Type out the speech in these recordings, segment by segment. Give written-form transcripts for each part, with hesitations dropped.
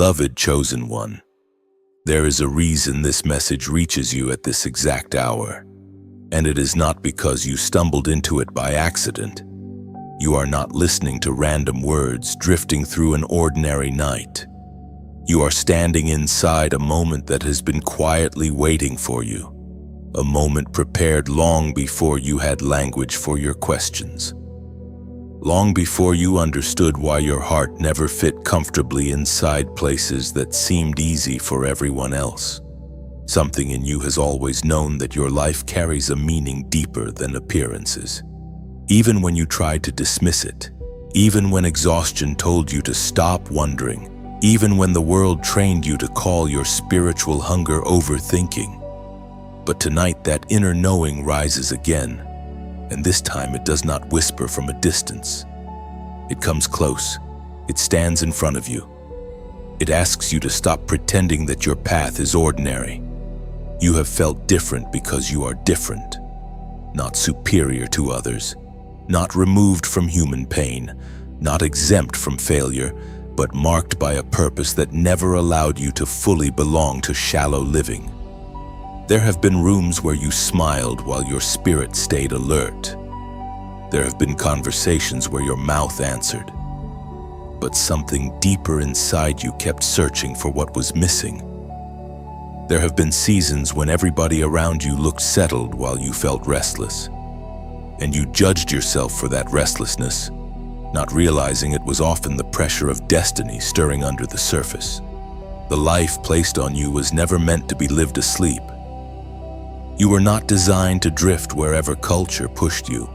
Beloved chosen one, there is a reason this message reaches you at this exact hour, and it is not because you stumbled into it by accident. You are not listening to random words drifting through an ordinary night. You are standing inside a moment that has been quietly waiting for you, a moment prepared long before you had language for your questions. Long before you understood why your heart never fit comfortably inside places that seemed easy for everyone else. Something in you has always known that your life carries a meaning deeper than appearances. Even when you tried to dismiss it, even when exhaustion told you to stop wondering, even when the world trained you to call your spiritual hunger overthinking. But tonight that inner knowing rises again. And this time it does not whisper from a distance. It comes close. It stands in front of you. It asks you to stop pretending that your path is ordinary. You have felt different because you are different, not superior to others, not removed from human pain, not exempt from failure, but marked by a purpose that never allowed you to fully belong to shallow living. There have been rooms where you smiled while your spirit stayed alert. There have been conversations where your mouth answered. But something deeper inside you kept searching for what was missing. There have been seasons when everybody around you looked settled while you felt restless. And you judged yourself for that restlessness, not realizing it was often the pressure of destiny stirring under the surface. The life placed on you was never meant to be lived asleep. You were not designed to drift wherever culture pushed you.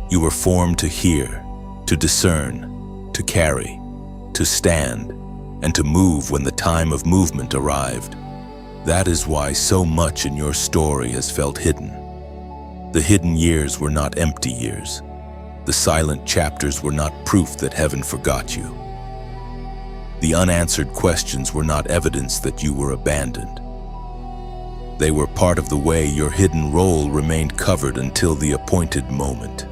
You were formed to hear, to discern, to carry, to stand, and to move when the time of movement arrived. That is why so much in your story has felt hidden. The hidden years were not empty years. The silent chapters were not proof that heaven forgot you. The unanswered questions were not evidence that you were abandoned. They were part of the way your hidden role remained covered until the appointed moment.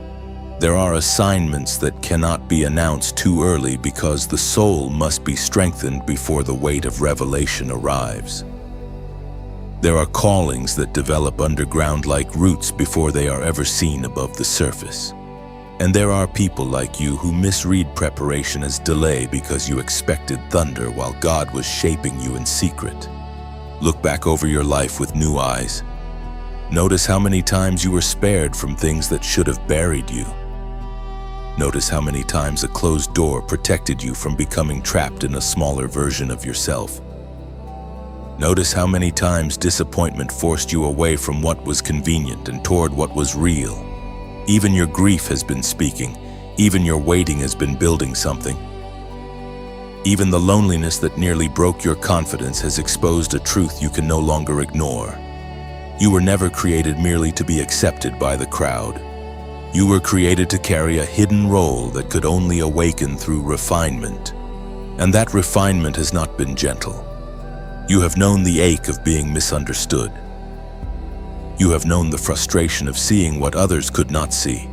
There are assignments that cannot be announced too early because the soul must be strengthened before the weight of revelation arrives. There are callings that develop underground like roots before they are ever seen above the surface. And there are people like you who misread preparation as delay because you expected thunder while God was shaping you in secret. Look back over your life with new eyes. Notice how many times you were spared from things that should have buried you. Notice how many times a closed door protected you from becoming trapped in a smaller version of yourself. Notice how many times disappointment forced you away from what was convenient and toward what was real. Even your grief has been speaking. Even your waiting has been building something. Even the loneliness that nearly broke your confidence has exposed a truth you can no longer ignore. You were never created merely to be accepted by the crowd. You were created to carry a hidden role that could only awaken through refinement. And that refinement has not been gentle. You have known the ache of being misunderstood. You have known the frustration of seeing what others could not see.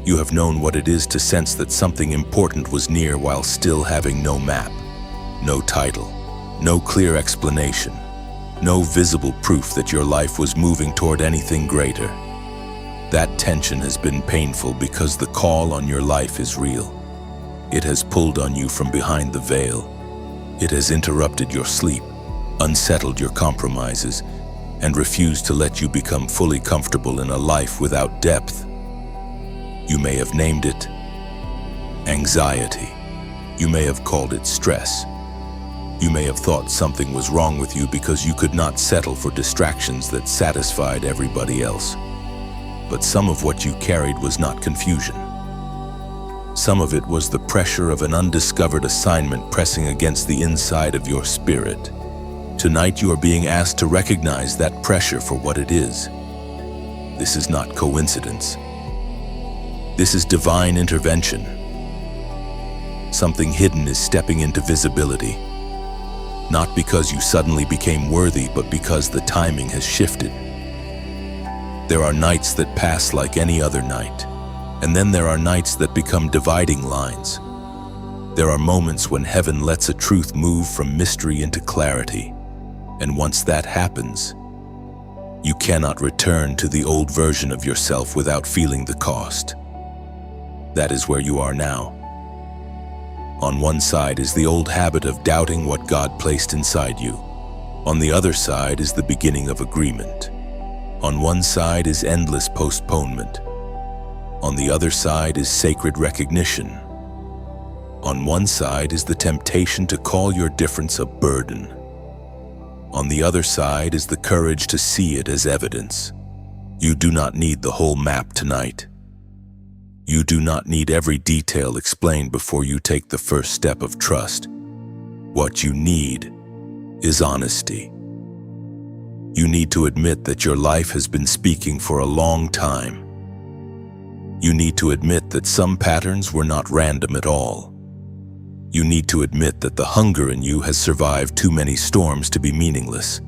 You have known what it is to sense that something important was near while still having no map, no title, no clear explanation, no visible proof that your life was moving toward anything greater. That tension has been painful because the call on your life is real. It has pulled on you from behind the veil. It has interrupted your sleep, unsettled your compromises, and refused to let you become fully comfortable in a life without depth. You may have named it anxiety. You may have called it stress. You may have thought something was wrong with you because you could not settle for distractions that satisfied everybody else. But some of what you carried was not confusion. Some of it was the pressure of an undiscovered assignment pressing against the inside of your spirit. Tonight you are being asked to recognize that pressure for what it is. This is not coincidence. This is divine intervention. Something hidden is stepping into visibility. Not because you suddenly became worthy, but because the timing has shifted. There are nights that pass like any other night, and then there are nights that become dividing lines. There are moments when heaven lets a truth move from mystery into clarity, and once that happens, you cannot return to the old version of yourself without feeling the cost. That is where you are now. On one side is the old habit of doubting what God placed inside you. On the other side is the beginning of agreement. On one side is endless postponement. On the other side is sacred recognition. On one side is the temptation to call your difference a burden. On the other side is the courage to see it as evidence. You do not need the whole map tonight. You do not need every detail explained before you take the first step of trust. What you need is honesty. You need to admit that your life has been speaking for a long time. You need to admit that some patterns were not random at all. You need to admit that the hunger in you has survived too many storms to be meaningless.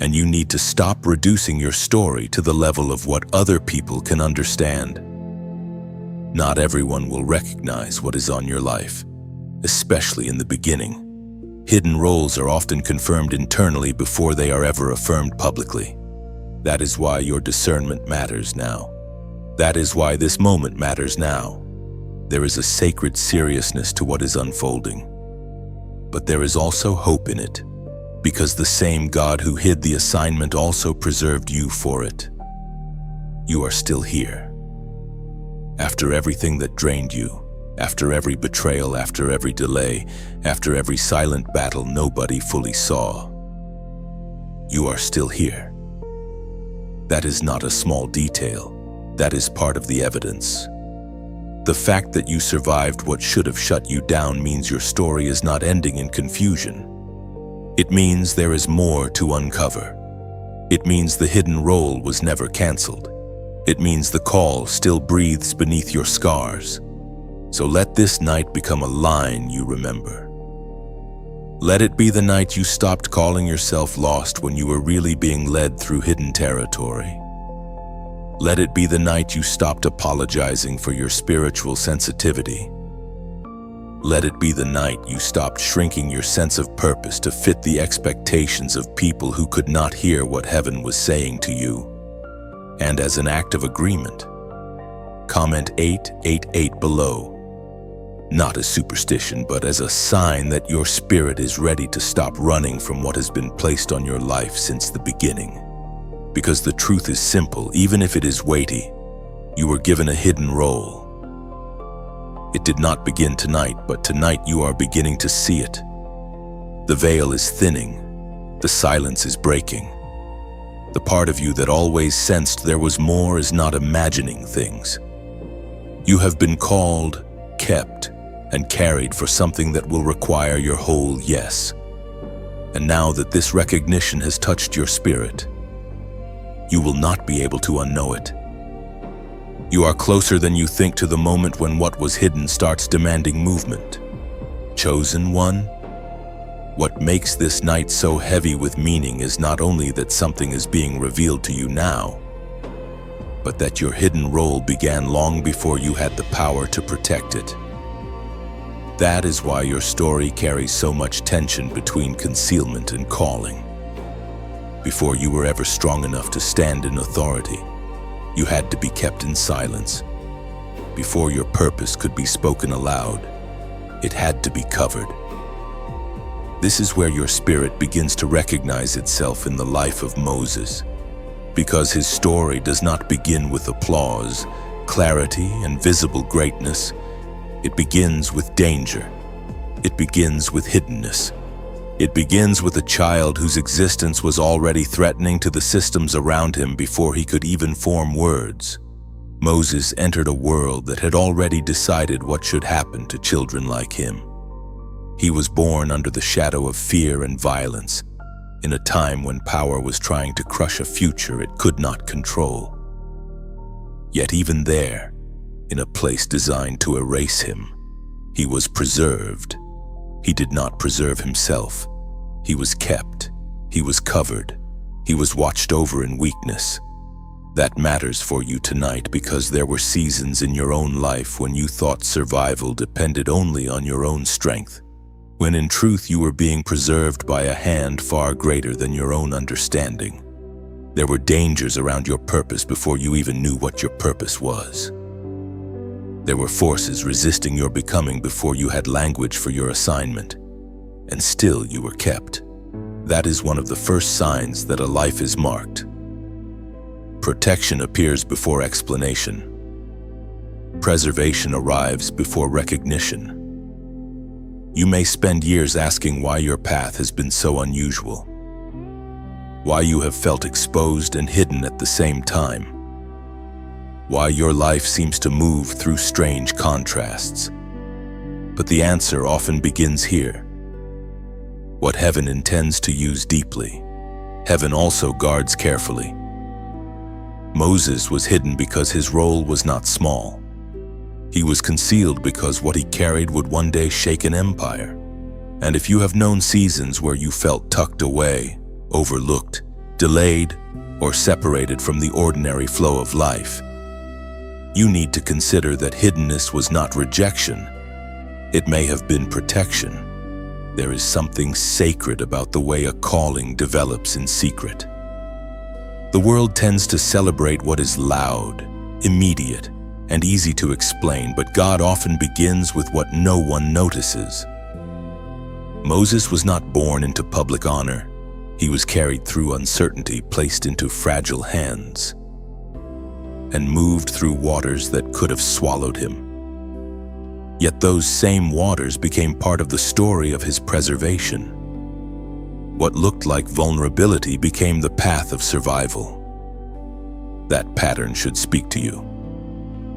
And you need to stop reducing your story to the level of what other people can understand. Not everyone will recognize what is on your life, especially in the beginning. Hidden roles are often confirmed internally before they are ever affirmed publicly. That is why your discernment matters now. That is why this moment matters now. There is a sacred seriousness to what is unfolding. But there is also hope in it, because the same God who hid the assignment also preserved you for it. You are still here. After everything that drained you, after every betrayal, after every delay, after every silent battle nobody fully saw, you are still here. That is not a small detail. That is part of the evidence. The fact that you survived what should have shut you down means your story is not ending in confusion. It means there is more to uncover. It means the hidden role was never canceled. It means the call still breathes beneath your scars. So let this night become a line you remember. Let it be the night you stopped calling yourself lost when you were really being led through hidden territory. Let it be the night you stopped apologizing for your spiritual sensitivity. Let it be the night you stopped shrinking your sense of purpose to fit the expectations of people who could not hear what heaven was saying to you. And as an act of agreement, comment 888 below. Not as superstition, but as a sign that your spirit is ready to stop running from what has been placed on your life since the beginning. Because the truth is simple, even if it is weighty. You were given a hidden role. It did not begin tonight, but tonight you are beginning to see it. The veil is thinning. The silence is breaking. The part of you that always sensed there was more is not imagining things. You have been called, kept, and carried for something that will require your whole yes. And now that this recognition has touched your spirit, you will not be able to unknow it. You are closer than you think to the moment when what was hidden starts demanding movement. Chosen one? What makes this night so heavy with meaning is not only that something is being revealed to you now, but that your hidden role began long before you had the power to protect it. That is why your story carries so much tension between concealment and calling. Before you were ever strong enough to stand in authority, you had to be kept in silence. Before your purpose could be spoken aloud, it had to be covered. This is where your spirit begins to recognize itself in the life of Moses, because his story does not begin with applause, clarity, and visible greatness. It begins with danger. It begins with hiddenness. It begins with a child whose existence was already threatening to the systems around him before he could even form words. Moses entered a world that had already decided what should happen to children like him. He was born under the shadow of fear and violence, in a time when power was trying to crush a future it could not control. Yet even there, in a place designed to erase him, he was preserved. He did not preserve himself. He was kept. He was covered. He was watched over in weakness. That matters for you tonight because there were seasons in your own life when you thought survival depended only on your own strength, when in truth you were being preserved by a hand far greater than your own understanding. There were dangers around your purpose before you even knew what your purpose was. There were forces resisting your becoming before you had language for your assignment, and still you were kept. That is one of the first signs that a life is marked. Protection appears before explanation. Preservation arrives before recognition. You may spend years asking why your path has been so unusual, why you have felt exposed and hidden at the same time, why your life seems to move through strange contrasts. But the answer often begins here. What heaven intends to use deeply, heaven also guards carefully. Moses was hidden because his role was not small. He was concealed because what he carried would one day shake an empire. And if you have known seasons where you felt tucked away, overlooked, delayed, or separated from the ordinary flow of life, you need to consider that hiddenness was not rejection. It may have been protection. There is something sacred about the way a calling develops in secret. The world tends to celebrate what is loud, immediate, and easy to explain, but God often begins with what no one notices. Moses was not born into public honor. He was carried through uncertainty, placed into fragile hands, and moved through waters that could have swallowed him. Yet those same waters became part of the story of his preservation. What looked like vulnerability became the path of survival. That pattern should speak to you.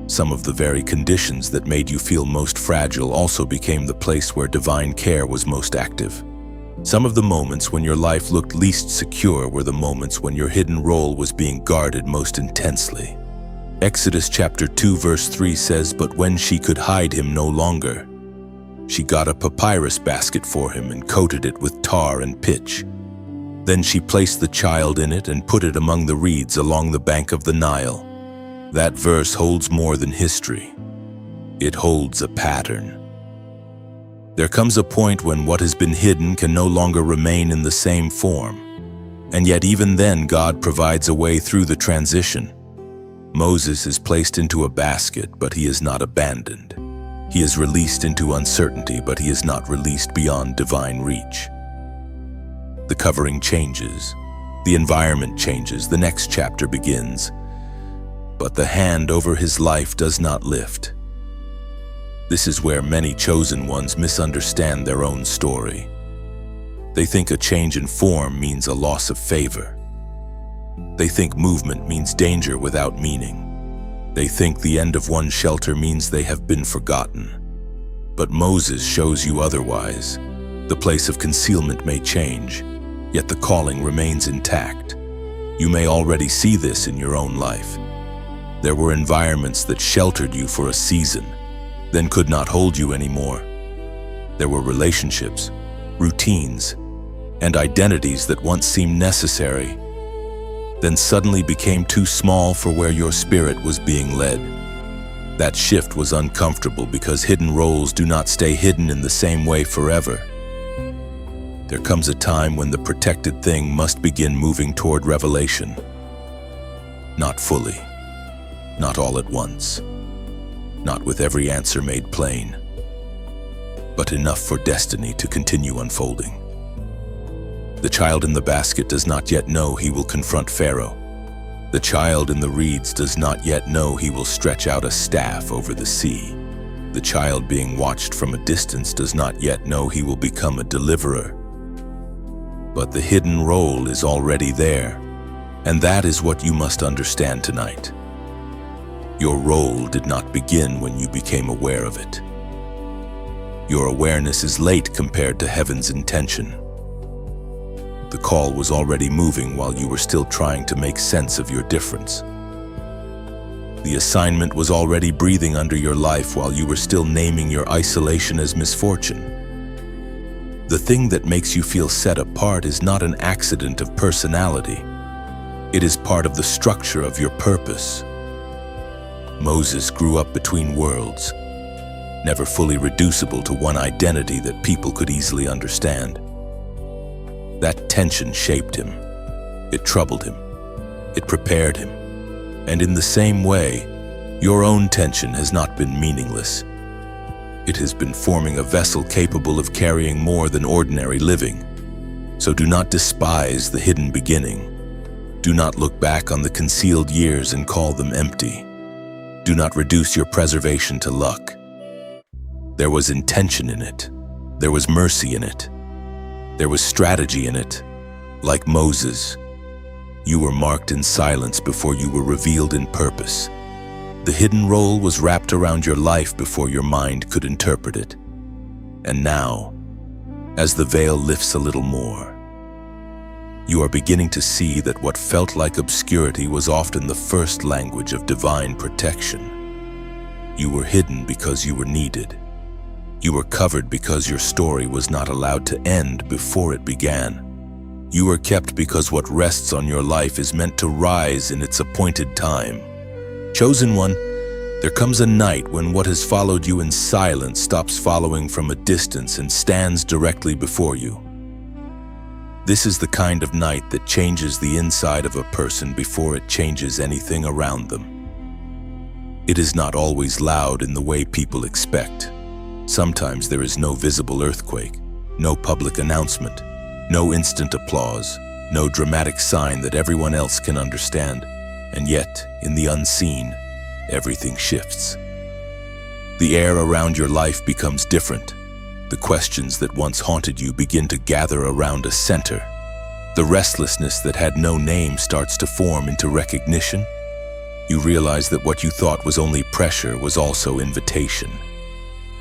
Some of the very conditions that made you feel most fragile also became the place where divine care was most active. Some of the moments when your life looked least secure were the moments when your hidden role was being guarded most intensely. Exodus chapter 2 verse 3 says, "But when she could hide him no longer, she got a papyrus basket for him and coated it with tar and pitch. Then she placed the child in it and put it among the reeds along the bank of the Nile." That verse holds more than history. It holds a pattern. There comes a point when what has been hidden can no longer remain in the same form. And yet even then God provides a way through the transition. Moses is placed into a basket, but he is not abandoned. He is released into uncertainty, but he is not released beyond divine reach. The covering changes. The environment changes. The next chapter begins. But the hand over his life does not lift. This is where many chosen ones misunderstand their own story. They think a change in form means a loss of favor. They think movement means danger without meaning. They think the end of one shelter means they have been forgotten. But Moses shows you otherwise. The place of concealment may change, yet the calling remains intact. You may already see this in your own life. There were environments that sheltered you for a season, then could not hold you anymore. There were relationships, routines, and identities that once seemed necessary, then suddenly became too small for where your spirit was being led. That shift was uncomfortable because hidden roles do not stay hidden in the same way forever. There comes a time when the protected thing must begin moving toward revelation. Not fully, not all at once, not with every answer made plain, but enough for destiny to continue unfolding. The child in the basket does not yet know he will confront Pharaoh. The child in the reeds does not yet know he will stretch out a staff over the sea. The child being watched from a distance does not yet know he will become a deliverer. But the hidden role is already there, and that is what you must understand tonight. Your role did not begin when you became aware of it. Your awareness is late compared to heaven's intention. The call was already moving while you were still trying to make sense of your difference. The assignment was already breathing under your life while you were still naming your isolation as misfortune. The thing that makes you feel set apart is not an accident of personality. It is part of the structure of your purpose. Moses grew up between worlds, never fully reducible to one identity that people could easily understand. That tension shaped him. It troubled him. It prepared him. And in the same way, your own tension has not been meaningless. It has been forming a vessel capable of carrying more than ordinary living. So do not despise the hidden beginning. Do not look back on the concealed years and call them empty. Do not reduce your preservation to luck. There was intention in it. There was mercy in it. There was strategy in it. Like Moses, you were marked in silence before you were revealed in purpose. The hidden role was wrapped around your life before your mind could interpret it. And now, as the veil lifts a little more, you are beginning to see that what felt like obscurity was often the first language of divine protection. You were hidden because you were needed. You were covered because your story was not allowed to end before it began. You were kept because what rests on your life is meant to rise in its appointed time. Chosen one, there comes a night when what has followed you in silence stops following from a distance and stands directly before you. This is the kind of night that changes the inside of a person before it changes anything around them. It is not always loud in the way people expect. Sometimes there is no visible earthquake, no public announcement, no instant applause, no dramatic sign that everyone else can understand, and yet, in the unseen, everything shifts. The air around your life becomes different. The questions that once haunted you begin to gather around a center. The restlessness that had no name starts to form into recognition. You realize that what you thought was only pressure was also invitation.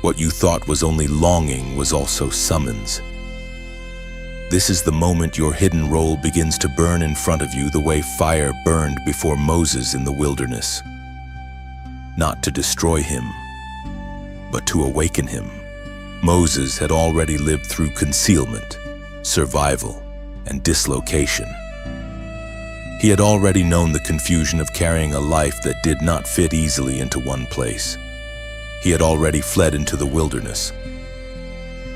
What you thought was only longing was also summons. This is the moment your hidden role begins to burn in front of you the way fire burned before Moses in the wilderness. Not to destroy him, but to awaken him. Moses had already lived through concealment, survival, and dislocation. He had already known the confusion of carrying a life that did not fit easily into one place. He had already fled into the wilderness,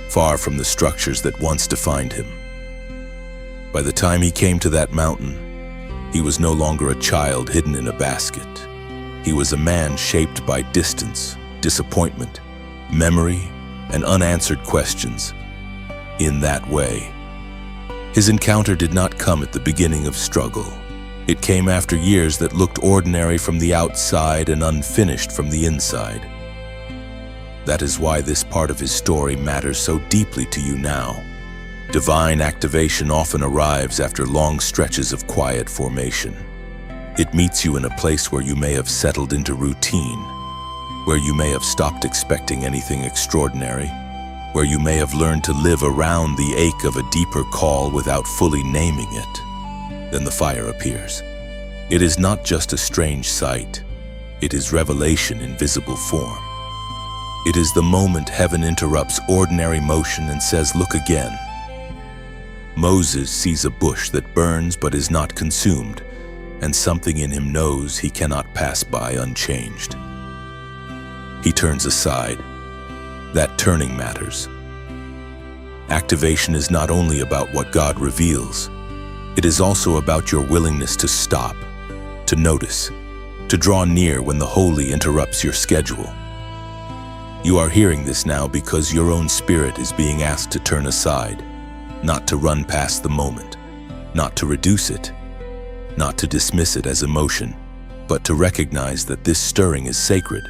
far from the structures that once defined him. By the time he came to that mountain, he was no longer a child hidden in a basket. He was a man shaped by distance, disappointment, memory, and unanswered questions. In that way, his encounter did not come at the beginning of struggle. It came after years that looked ordinary from the outside and unfinished from the inside. That is why this part of his story matters so deeply to you now. Divine activation often arrives after long stretches of quiet formation. It meets you in a place where you may have settled into routine, where you may have stopped expecting anything extraordinary, where you may have learned to live around the ache of a deeper call without fully naming it. Then the fire appears. It is not just a strange sight. It is revelation in visible form. It is the moment heaven interrupts ordinary motion and says, "Look again." Moses sees a bush that burns but is not consumed, and something in him knows he cannot pass by unchanged. He turns aside. That turning matters. Activation is not only about what God reveals. It is also about your willingness to stop, to notice, to draw near when the holy interrupts your schedule. You are hearing this now because your own spirit is being asked to turn aside, not to run past the moment, not to reduce it, not to dismiss it as emotion, but to recognize that this stirring is sacred.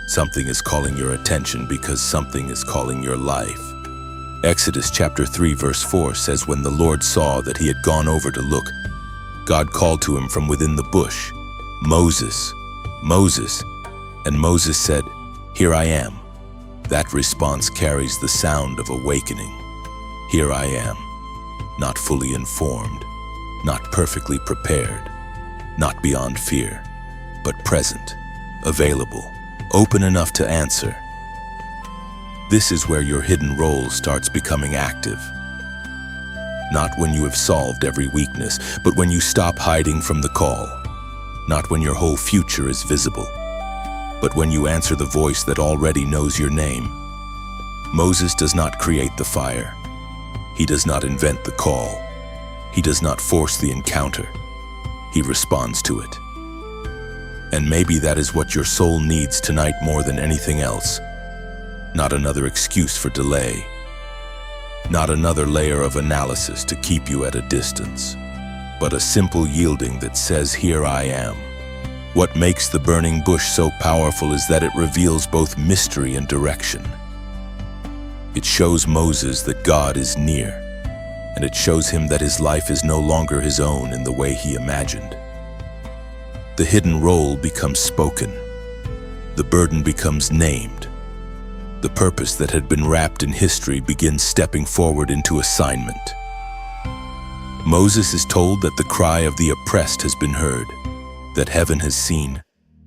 Something is calling your attention because something is calling your life. Exodus chapter 3 verse 4 says, "When the Lord saw that he had gone over to look, God called to him from within the bush, 'Moses, Moses.' And Moses said, 'Here I am.' That response carries the sound of awakening. Here I am, not fully informed, not perfectly prepared, not beyond fear, but present, available, open enough to answer. This is where your hidden role starts becoming active. Not when you have solved every weakness, but when you stop hiding from the call. Not when your whole future is visible, but when you answer the voice that already knows your name. Moses does not create the fire. He does not invent the call. He does not force the encounter. He responds to it. And maybe that is what your soul needs tonight more than anything else. Not another excuse for delay. Not another layer of analysis to keep you at a distance, but a simple yielding that says, "Here I am." What makes the burning bush so powerful is that it reveals both mystery and direction. It shows Moses that God is near, and it shows him that his life is no longer his own in the way he imagined. The hidden role becomes spoken. The burden becomes named. The purpose that had been wrapped in history begins stepping forward into assignment. Moses is told that the cry of the oppressed has been heard, that heaven has seen,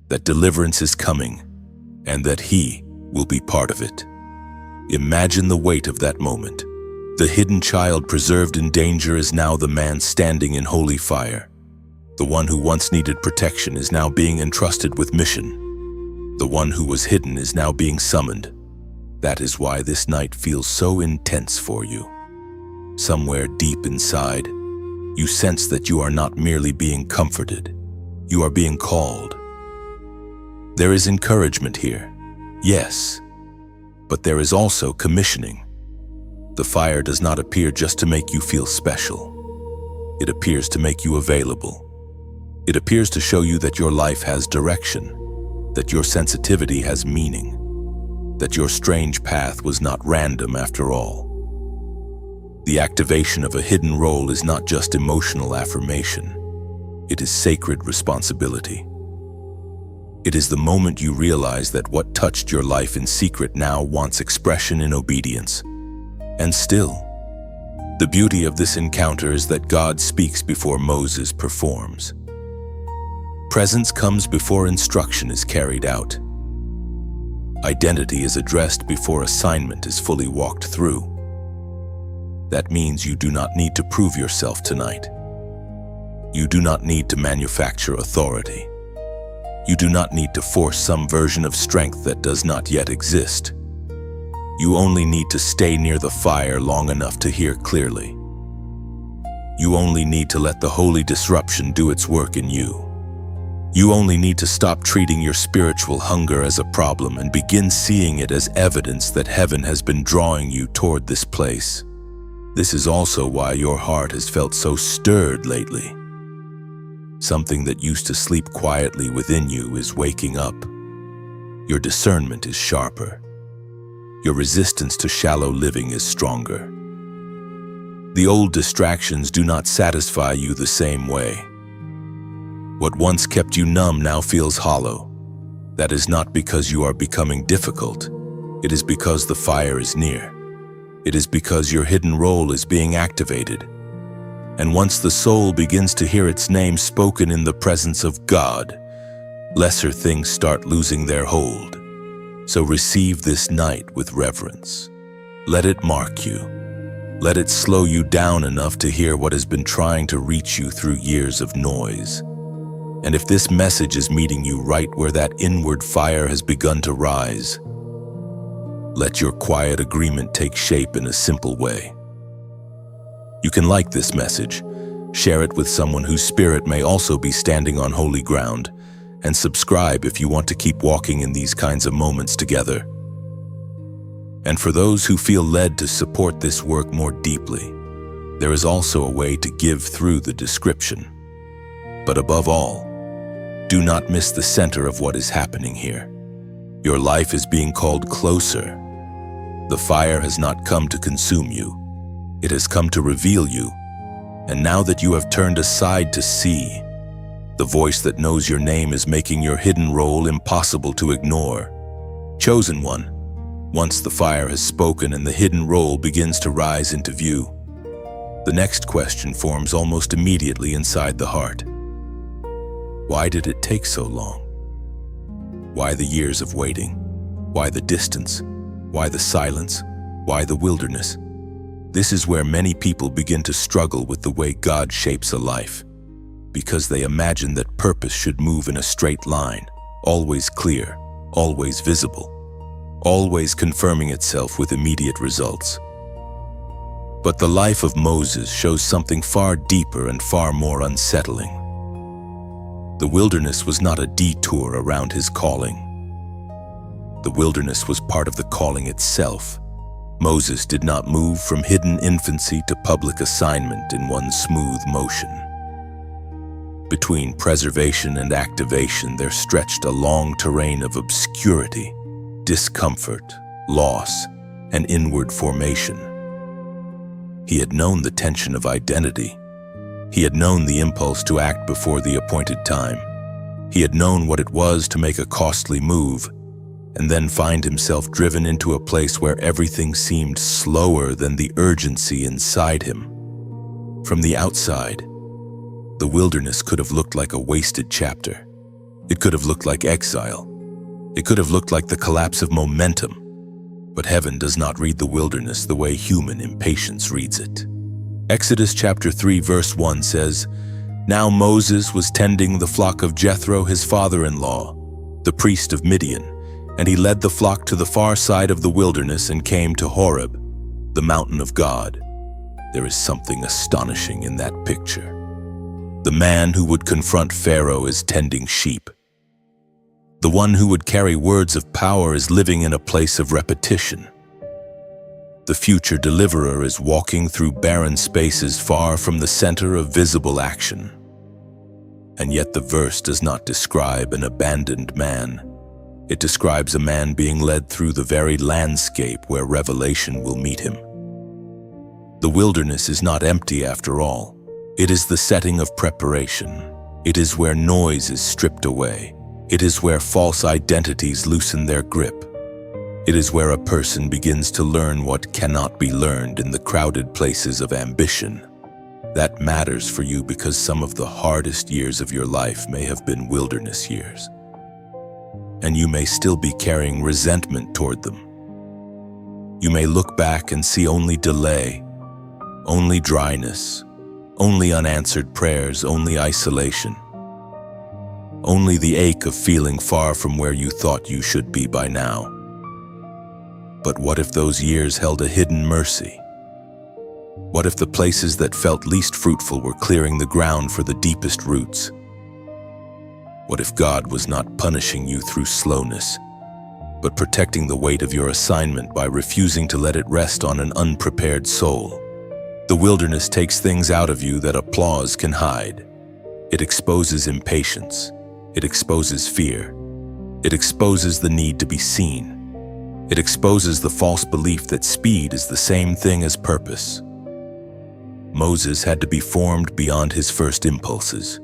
that deliverance is coming, and that he will be part of it. Imagine the weight of that moment. The hidden child preserved in danger is now the man standing in holy fire. The one who once needed protection is now being entrusted with mission. The one who was hidden is now being summoned. That is why this night feels so intense for you. Somewhere deep inside, you sense that you are not merely being comforted, you are being called. There is encouragement here, yes, but there is also commissioning. The fire does not appear just to make you feel special. It appears to make you available. It appears to show you that your life has direction, that your sensitivity has meaning, that your strange path was not random after all. The activation of a hidden role is not just emotional affirmation. It is sacred responsibility. It is the moment you realize that what touched your life in secret now wants expression in obedience. And still, the beauty of this encounter is that God speaks before Moses performs. Presence comes before instruction is carried out. Identity is addressed before assignment is fully walked through. That means you do not need to prove yourself tonight. You do not need to manufacture authority. You do not need to force some version of strength that does not yet exist. You only need to stay near the fire long enough to hear clearly. You only need to let the holy disruption do its work in you. You only need to stop treating your spiritual hunger as a problem and begin seeing it as evidence that heaven has been drawing you toward this place. This is also why your heart has felt so stirred lately. Something that used to sleep quietly within you is waking up. Your discernment is sharper. Your resistance to shallow living is stronger. The old distractions do not satisfy you the same way. What once kept you numb now feels hollow. That is not because you are becoming difficult. It is because the fire is near. It is because your hidden role is being activated. And once the soul begins to hear its name spoken in the presence of God, lesser things start losing their hold. So receive this night with reverence. Let it mark you. Let it slow you down enough to hear what has been trying to reach you through years of noise. And if this message is meeting you right where that inward fire has begun to rise, let your quiet agreement take shape in a simple way. You can like this message, share it with someone whose spirit may also be standing on holy ground, and subscribe if you want to keep walking in these kinds of moments together. And for those who feel led to support this work more deeply, there is also a way to give through the description. But above all, do not miss the center of what is happening here. Your life is being called closer. The fire has not come to consume you. It has come to reveal you. And now that you have turned aside to see, the voice that knows your name is making your hidden role impossible to ignore. Chosen one, once the fire has spoken and the hidden role begins to rise into view, the next question forms almost immediately inside the heart. Why did it take so long? Why the years of waiting? Why the distance? Why the silence? Why the wilderness? This is where many people begin to struggle with the way God shapes a life, because they imagine that purpose should move in a straight line, always clear, always visible, always confirming itself with immediate results. But the life of Moses shows something far deeper and far more unsettling. The wilderness was not a detour around his calling. The wilderness was part of the calling itself. Moses did not move from hidden infancy to public assignment in one smooth motion. Between preservation and activation, there stretched a long terrain of obscurity, discomfort, loss, and inward formation. He had known the tension of identity. He had known the impulse to act before the appointed time. He had known what it was to make a costly move, and then find himself driven into a place where everything seemed slower than the urgency inside him. From the outside, the wilderness could have looked like a wasted chapter. It could have looked like exile. It could have looked like the collapse of momentum. But heaven does not read the wilderness the way human impatience reads it. Exodus chapter 3 verse 1 says, "Now Moses was tending the flock of Jethro, his father-in-law, the priest of Midian, and he led the flock to the far side of the wilderness and came to Horeb, the mountain of God." There is something astonishing in that picture. The man who would confront Pharaoh is tending sheep. The one who would carry words of power is living in a place of repetition. The future deliverer is walking through barren spaces far from the center of visible action. And yet the verse does not describe an abandoned man. It describes a man being led through the very landscape where revelation will meet him. The wilderness is not empty after all. It is the setting of preparation. It is where noise is stripped away. It is where false identities loosen their grip. It is where a person begins to learn what cannot be learned in the crowded places of ambition. That matters for you because some of the hardest years of your life may have been wilderness years. And you may still be carrying resentment toward them. You may look back and see only delay, only dryness, only unanswered prayers, only isolation, only the ache of feeling far from where you thought you should be by now. But what if those years held a hidden mercy? What if the places that felt least fruitful were clearing the ground for the deepest roots? What if God was not punishing you through slowness, but protecting the weight of your assignment by refusing to let it rest on an unprepared soul? The wilderness takes things out of you that applause can hide. It exposes impatience. It exposes fear. It exposes the need to be seen. It exposes the false belief that speed is the same thing as purpose. Moses had to be formed beyond his first impulses.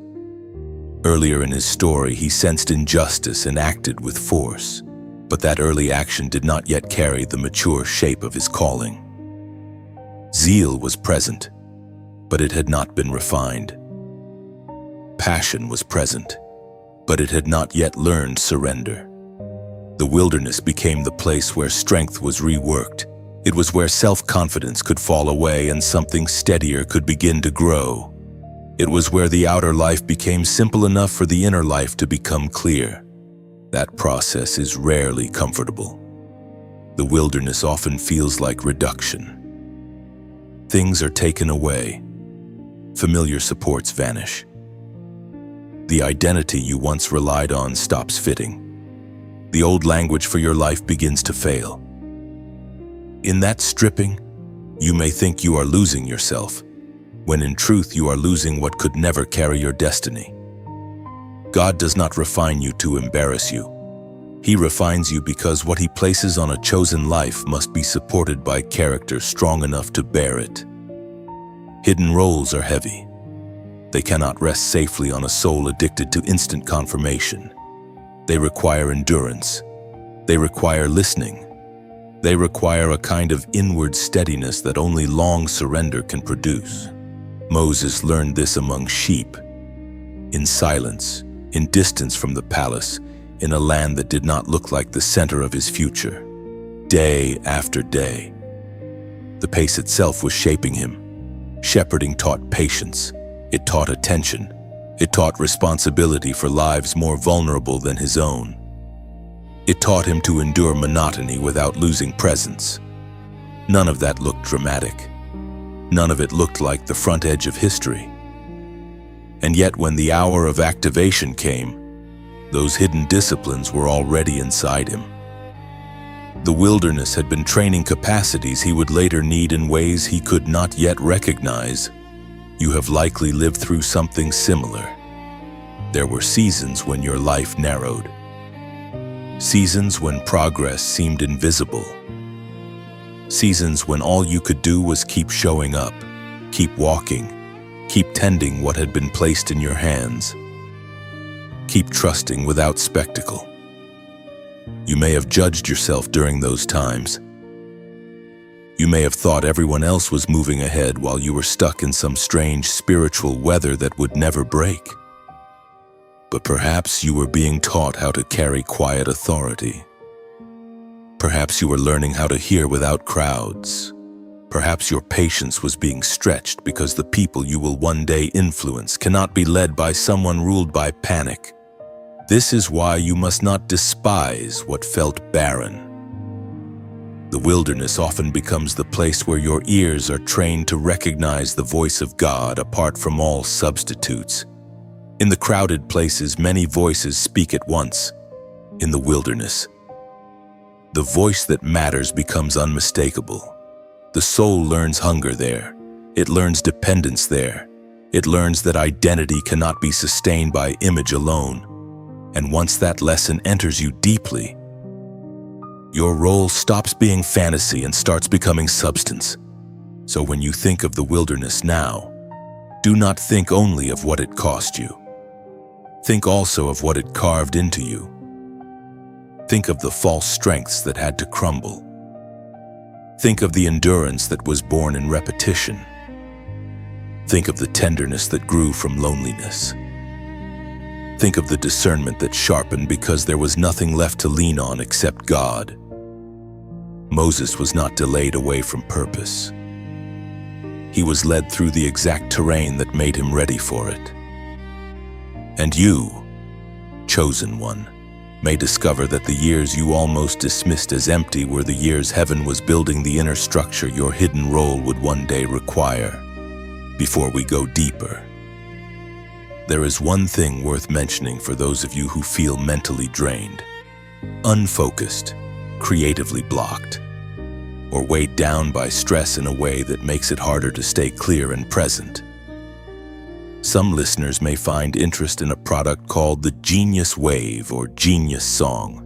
Earlier in his story, he sensed injustice and acted with force, but that early action did not yet carry the mature shape of his calling. Zeal was present, but it had not been refined. Passion was present, but it had not yet learned surrender. The wilderness became the place where strength was reworked. It was where self-confidence could fall away and something steadier could begin to grow. It was where the outer life became simple enough for the inner life to become clear. That process is rarely comfortable. The wilderness often feels like reduction. Things are taken away. Familiar supports vanish. The identity you once relied on stops fitting. The old language for your life begins to fail. In that stripping, you may think you are losing yourself, when in truth you are losing what could never carry your destiny. God does not refine you to embarrass you. He refines you because what He places on a chosen life must be supported by character strong enough to bear it. Hidden roles are heavy. They cannot rest safely on a soul addicted to instant confirmation. They require endurance. They require listening. They require a kind of inward steadiness that only long surrender can produce. Moses learned this among sheep, in silence, in distance from the palace, in a land that did not look like the center of his future. Day after day, The pace itself was shaping him. Shepherding taught patience. It taught attention. It taught responsibility for lives more vulnerable than his own. It taught him to endure monotony without losing presence. None of that looked dramatic. None of it looked like the front edge of history. And yet when the hour of activation came, those hidden disciplines were already inside him. The wilderness had been training capacities he would later need in ways he could not yet recognize. You have likely lived through something similar. There were seasons when your life narrowed. Seasons when progress seemed invisible. Seasons when all you could do was keep showing up, keep walking, keep tending what had been placed in your hands. Keep trusting without spectacle. You may have judged yourself during those times. You may have thought everyone else was moving ahead while you were stuck in some strange spiritual weather that would never break. But perhaps you were being taught how to carry quiet authority. Perhaps you were learning how to hear without crowds. Perhaps your patience was being stretched because the people you will one day influence cannot be led by someone ruled by panic. This is why you must not despise what felt barren. The wilderness often becomes the place where your ears are trained to recognize the voice of God apart from all substitutes. In the crowded places, many voices speak at once. In the wilderness, the voice that matters becomes unmistakable. The soul learns hunger there. It learns dependence there. It learns that identity cannot be sustained by image alone. And once that lesson enters you deeply, your role stops being fantasy and starts becoming substance. So when you think of the wilderness now, do not think only of what it cost you. Think also of what it carved into you. Think of the false strengths that had to crumble. Think of the endurance that was born in repetition. Think of the tenderness that grew from loneliness. Think of the discernment that sharpened because there was nothing left to lean on except God. Moses was not delayed away from purpose. He was led through the exact terrain that made him ready for it. And you, chosen one, may discover that the years you almost dismissed as empty were the years heaven was building the inner structure your hidden role would one day require. Before we go deeper, there is one thing worth mentioning for those of you who feel mentally drained, unfocused, creatively blocked, or weighed down by stress in a way that makes it harder to stay clear and present. Some listeners may find interest in a product called the Genius Wave or Genius Song,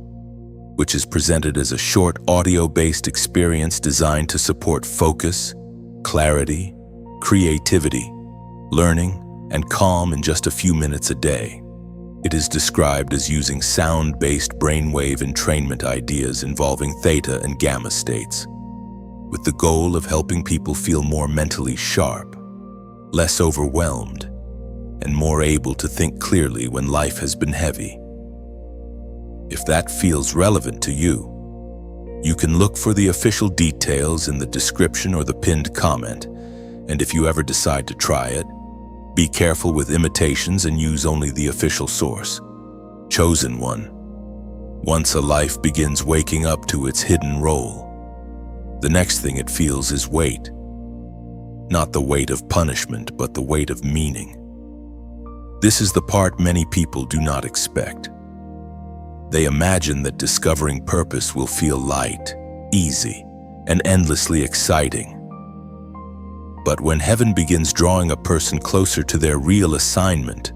which is presented as a short audio-based experience designed to support focus, clarity, creativity, learning, and calm in just a few minutes a day. It is described as using sound-based brainwave entrainment ideas involving theta and gamma states, with the goal of helping people feel more mentally sharp, less overwhelmed, and more able to think clearly when life has been heavy. If that feels relevant to you, you can look for the official details in the description or the pinned comment, and if you ever decide to try it, be careful with imitations and use only the official source. Chosen one. Once a life begins waking up to its hidden role, the next thing it feels is weight. Not the weight of punishment, but the weight of meaning. This is the part many people do not expect. They imagine that discovering purpose will feel light, easy, and endlessly exciting. But when heaven begins drawing a person closer to their real assignment,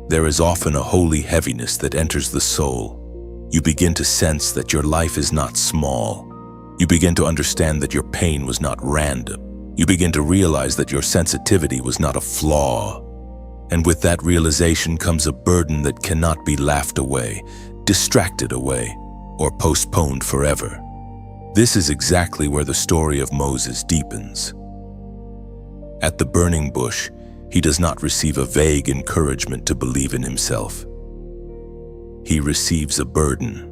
there is often a holy heaviness that enters the soul. You begin to sense that your life is not small. You begin to understand that your pain was not random. You begin to realize that your sensitivity was not a flaw. And with that realization comes a burden that cannot be laughed away, distracted away, or postponed forever. This is exactly where the story of Moses deepens. At the burning bush, he does not receive a vague encouragement to believe in himself. He receives a burden.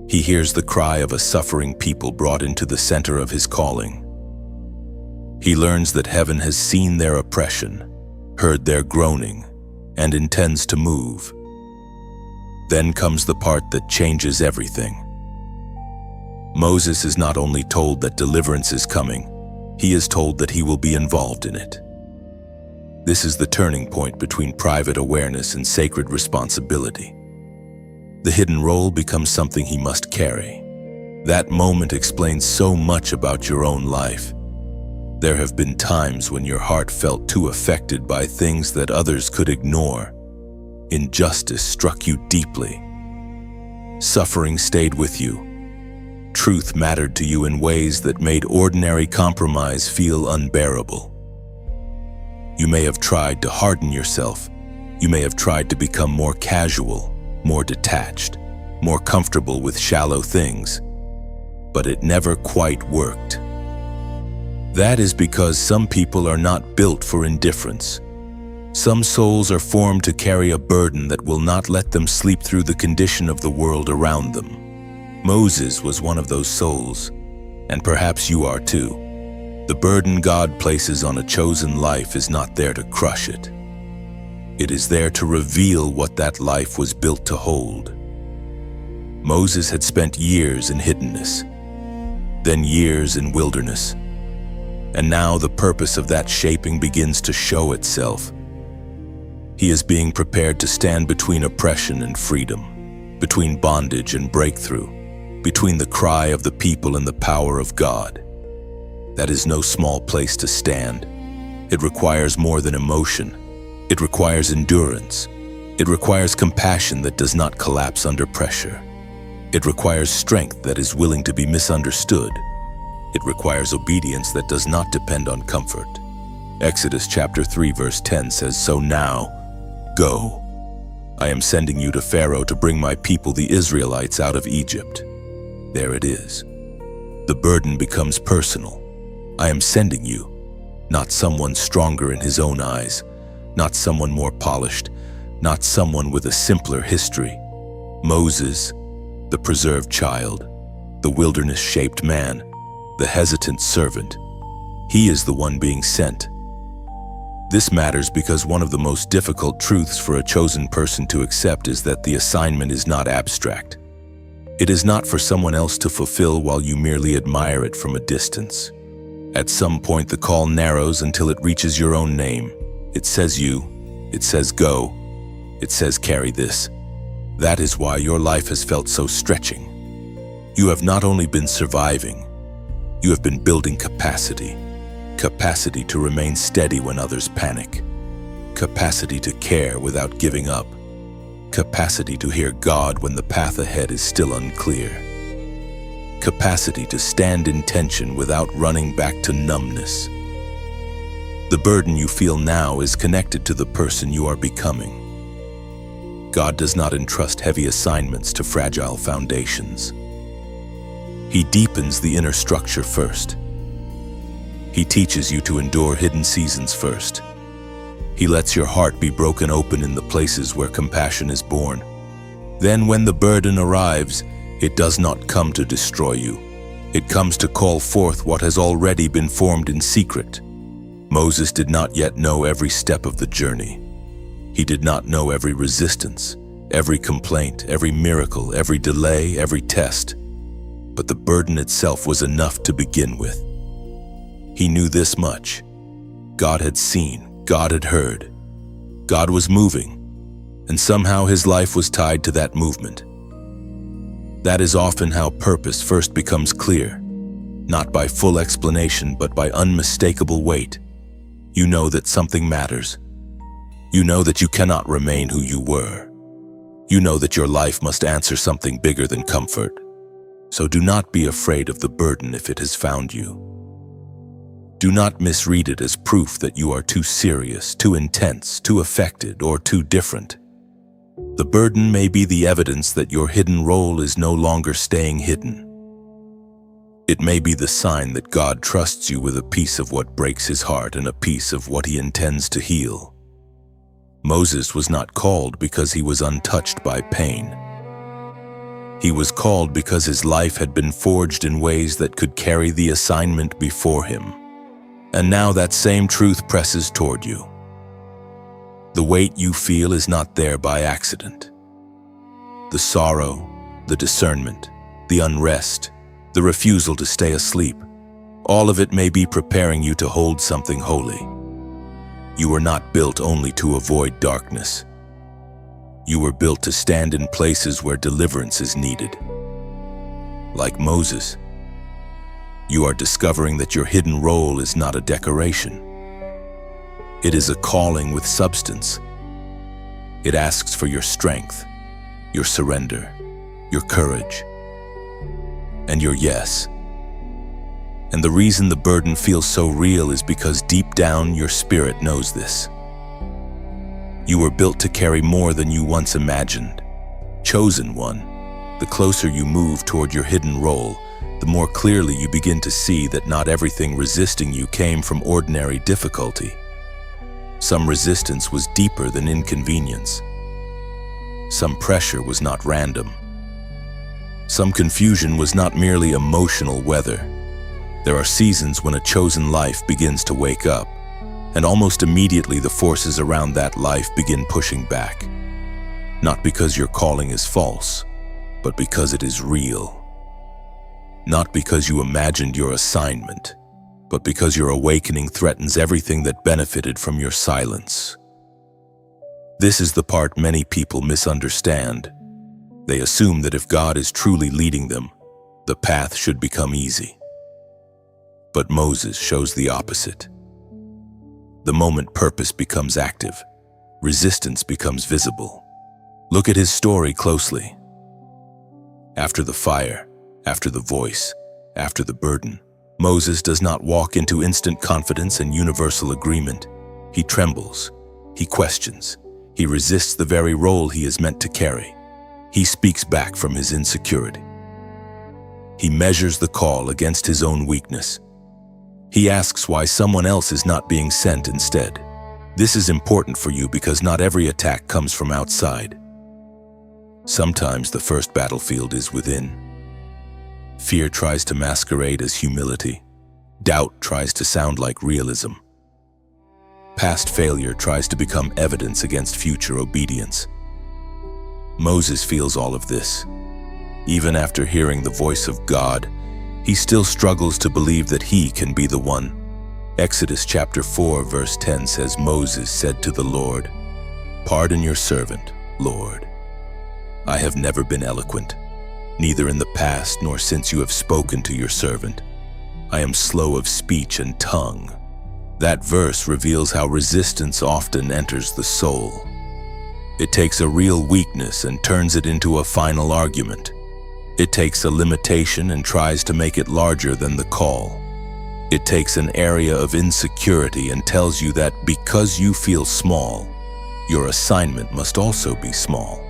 He hears the cry of a suffering people brought into the center of his calling. He learns that heaven has seen their oppression, heard their groaning, and intends to move. Then comes the part that changes everything. Moses is not only told that deliverance is coming, he is told that he will be involved in it. This is the turning point between private awareness and sacred responsibility. The hidden role becomes something he must carry. That moment explains so much about your own life. There have been times when your heart felt too affected by things that others could ignore. Injustice struck you deeply. Suffering stayed with you. Truth mattered to you in ways that made ordinary compromise feel unbearable. You may have tried to harden yourself. You may have tried to become more casual, more detached, more comfortable with shallow things, but it never quite worked. That is because some people are not built for indifference. Some souls are formed to carry a burden that will not let them sleep through the condition of the world around them. Moses was one of those souls, and perhaps you are too. The burden God places on a chosen life is not there to crush it. It is there to reveal what that life was built to hold. Moses had spent years in hiddenness, then years in wilderness, and now the purpose of that shaping begins to show itself. He is being prepared to stand between oppression and freedom, between bondage and breakthrough, between the cry of the people and the power of God. That is no small place to stand. It requires more than emotion. It requires endurance. It requires compassion that does not collapse under pressure. It requires strength that is willing to be misunderstood. It requires obedience that does not depend on comfort. Exodus chapter 3 verse 10 says, "So now, go. I am sending you to Pharaoh to bring my people the Israelites out of Egypt." There it is. The burden becomes personal. I am sending you, not someone stronger in his own eyes, not someone more polished, not someone with a simpler history. Moses, the preserved child, the wilderness-shaped man, the hesitant servant, he is the one being sent. This matters because one of the most difficult truths for a chosen person to accept is that the assignment is not abstract. It is not for someone else to fulfill while you merely admire it from a distance. At some point, the call narrows until it reaches your own name. It says you, it says go, it says carry this. That is why your life has felt so stretching. You have not only been surviving, you have been building capacity. Capacity to remain steady when others panic. Capacity to care without giving up. Capacity to hear God when the path ahead is still unclear. Capacity to stand in tension without running back to numbness. The burden you feel now is connected to the person you are becoming. God does not entrust heavy assignments to fragile foundations. He deepens the inner structure first. He teaches you to endure hidden seasons first. He lets your heart be broken open in the places where compassion is born. Then when the burden arrives, it does not come to destroy you. It comes to call forth what has already been formed in secret. Moses did not yet know every step of the journey. He did not know every resistance, every complaint, every miracle, every delay, every test. But the burden itself was enough to begin with. He knew this much. God had seen, God had heard. God was moving, and somehow his life was tied to that movement. That is often how purpose first becomes clear, not by full explanation, but by unmistakable weight. You know that something matters. You know that you cannot remain who you were. You know that your life must answer something bigger than comfort. So do not be afraid of the burden if it has found you. Do not misread it as proof that you are too serious, too intense, too affected, or too different. The burden may be the evidence that your hidden role is no longer staying hidden. It may be the sign that God trusts you with a piece of what breaks his heart and a piece of what he intends to heal. Moses was not called because he was untouched by pain. He was called because his life had been forged in ways that could carry the assignment before him. And now that same truth presses toward you. The weight you feel is not there by accident. The sorrow, the discernment, the unrest, the refusal to stay asleep, all of it may be preparing you to hold something holy. You were not built only to avoid darkness. You were built to stand in places where deliverance is needed. Like Moses, you are discovering that your hidden role is not a decoration. It is a calling with substance. It asks for your strength, your surrender, your courage, and your yes. And the reason the burden feels so real is because deep down your spirit knows this. You were built to carry more than you once imagined. Chosen one, the closer you move toward your hidden role, the more clearly you begin to see that not everything resisting you came from ordinary difficulty. Some resistance was deeper than inconvenience. Some pressure was not random. Some confusion was not merely emotional weather. There are seasons when a chosen life begins to wake up, and almost immediately the forces around that life begin pushing back. Not because your calling is false, but because it is real. Not because you imagined your assignment, but because your awakening threatens everything that benefited from your silence. This is the part many people misunderstand. They assume that if God is truly leading them, the path should become easy. But Moses shows the opposite. The moment purpose becomes active, resistance becomes visible. Look at his story closely. After the fire, after the voice, after the burden, Moses does not walk into instant confidence and universal agreement. He trembles, he questions, he resists the very role he is meant to carry. He speaks back from his insecurity. He measures the call against his own weakness. He asks why someone else is not being sent instead. This is important for you because not every attack comes from outside. Sometimes the first battlefield is within. Fear tries to masquerade as humility. Doubt tries to sound like realism. Past failure tries to become evidence against future obedience. Moses feels all of this. Even after hearing the voice of God, he still struggles to believe that he can be the one. Exodus chapter 4 verse 10 says, Moses said to the Lord, "Pardon your servant, Lord. I have never been eloquent, neither in the past nor since you have spoken to your servant. I am slow of speech and tongue." That verse reveals how resistance often enters the soul. It takes a real weakness and turns it into a final argument. It takes a limitation and tries to make it larger than the call. It takes an area of insecurity and tells you that because you feel small, your assignment must also be small.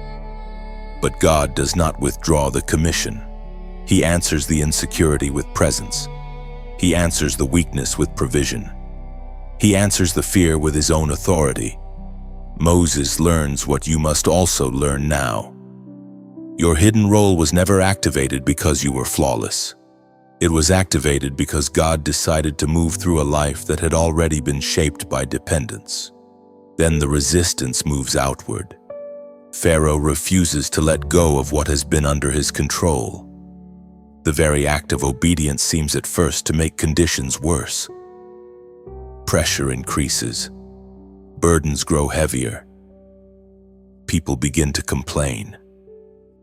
But God does not withdraw the commission. He answers the insecurity with presence. He answers the weakness with provision. He answers the fear with his own authority. Moses learns what you must also learn now. Your hidden role was never activated because you were flawless. It was activated because God decided to move through a life that had already been shaped by dependence. Then the resistance moves outward. Pharaoh refuses to let go of what has been under his control. The very act of obedience seems at first to make conditions worse. Pressure increases. Burdens grow heavier. People begin to complain.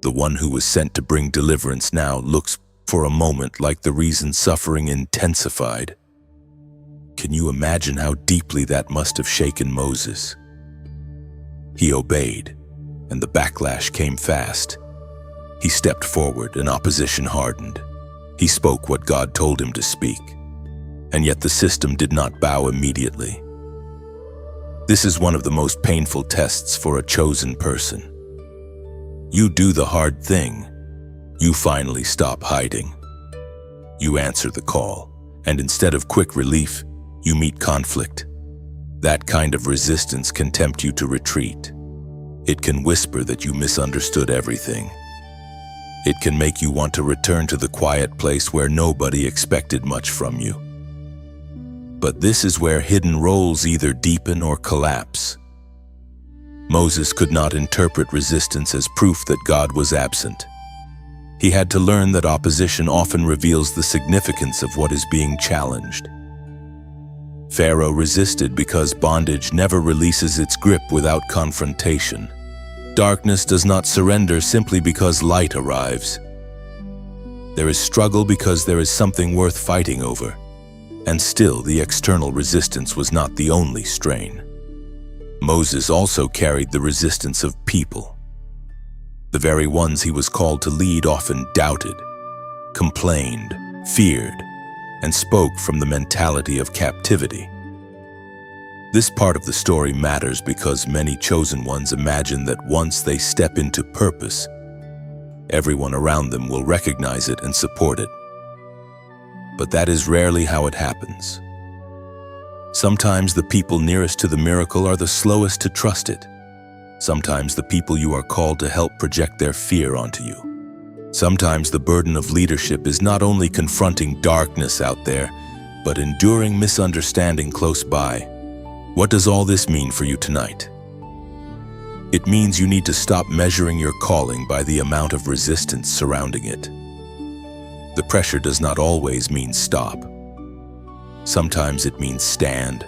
The one who was sent to bring deliverance now looks for a moment like the reason suffering intensified. Can you imagine how deeply that must have shaken Moses? He obeyed, and the backlash came fast. He stepped forward and opposition hardened. He spoke what God told him to speak, and yet the system did not bow immediately. This is one of the most painful tests for a chosen person. You do the hard thing. You finally stop hiding. You answer the call, and instead of quick relief, you meet conflict. That kind of resistance can tempt you to retreat. It can whisper that you misunderstood everything. It can make you want to return to the quiet place where nobody expected much from you. But this is where hidden roles either deepen or collapse. Moses could not interpret resistance as proof that God was absent. He had to learn that opposition often reveals the significance of what is being challenged. Pharaoh resisted because bondage never releases its grip without confrontation. Darkness does not surrender simply because light arrives. There is struggle because there is something worth fighting over. And still, the external resistance was not the only strain. Moses also carried the resistance of people. The very ones he was called to lead often doubted, complained, feared, and spoke from the mentality of captivity. This part of the story matters because many chosen ones imagine that once they step into purpose, everyone around them will recognize it and support it. But that is rarely how it happens. Sometimes the people nearest to the miracle are the slowest to trust it. Sometimes the people you are called to help project their fear onto you. Sometimes the burden of leadership is not only confronting darkness out there, but enduring misunderstanding close by. What does all this mean for you tonight? It means you need to stop measuring your calling by the amount of resistance surrounding it. The pressure does not always mean stop. Sometimes it means stand.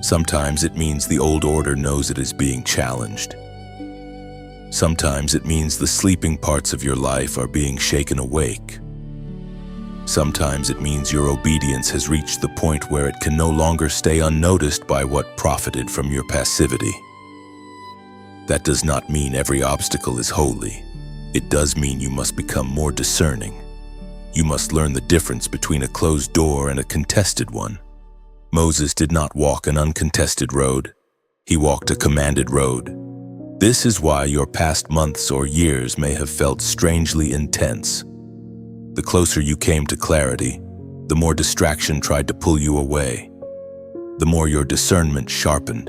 Sometimes it means the old order knows it is being challenged. Sometimes it means the sleeping parts of your life are being shaken awake. Sometimes it means your obedience has reached the point where it can no longer stay unnoticed by what profited from your passivity. That does not mean every obstacle is holy. It does mean you must become more discerning. You must learn the difference between a closed door and a contested one. Moses did not walk an uncontested road. He walked a commanded road. This is why your past months or years may have felt strangely intense. The closer you came to clarity, the more distraction tried to pull you away. The more your discernment sharpened,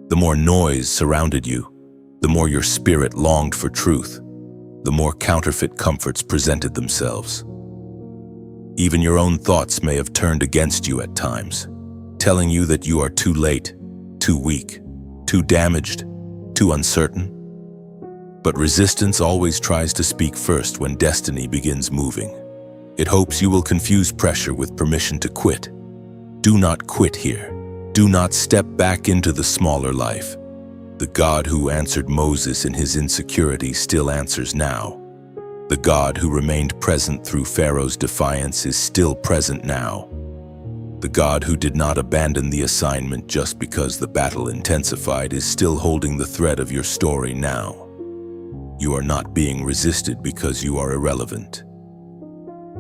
the more noise surrounded you, the more your spirit longed for truth, the more counterfeit comforts presented themselves. Even your own thoughts may have turned against you at times, telling you that you are too late, too weak, too damaged, too uncertain. But resistance always tries to speak first when destiny begins moving. It hopes you will confuse pressure with permission to quit. Do not quit here. Do not step back into the smaller life. The God who answered Moses in his insecurity still answers now. The God who remained present through Pharaoh's defiance is still present now. The God who did not abandon the assignment just because the battle intensified is still holding the thread of your story now. You are not being resisted because you are irrelevant.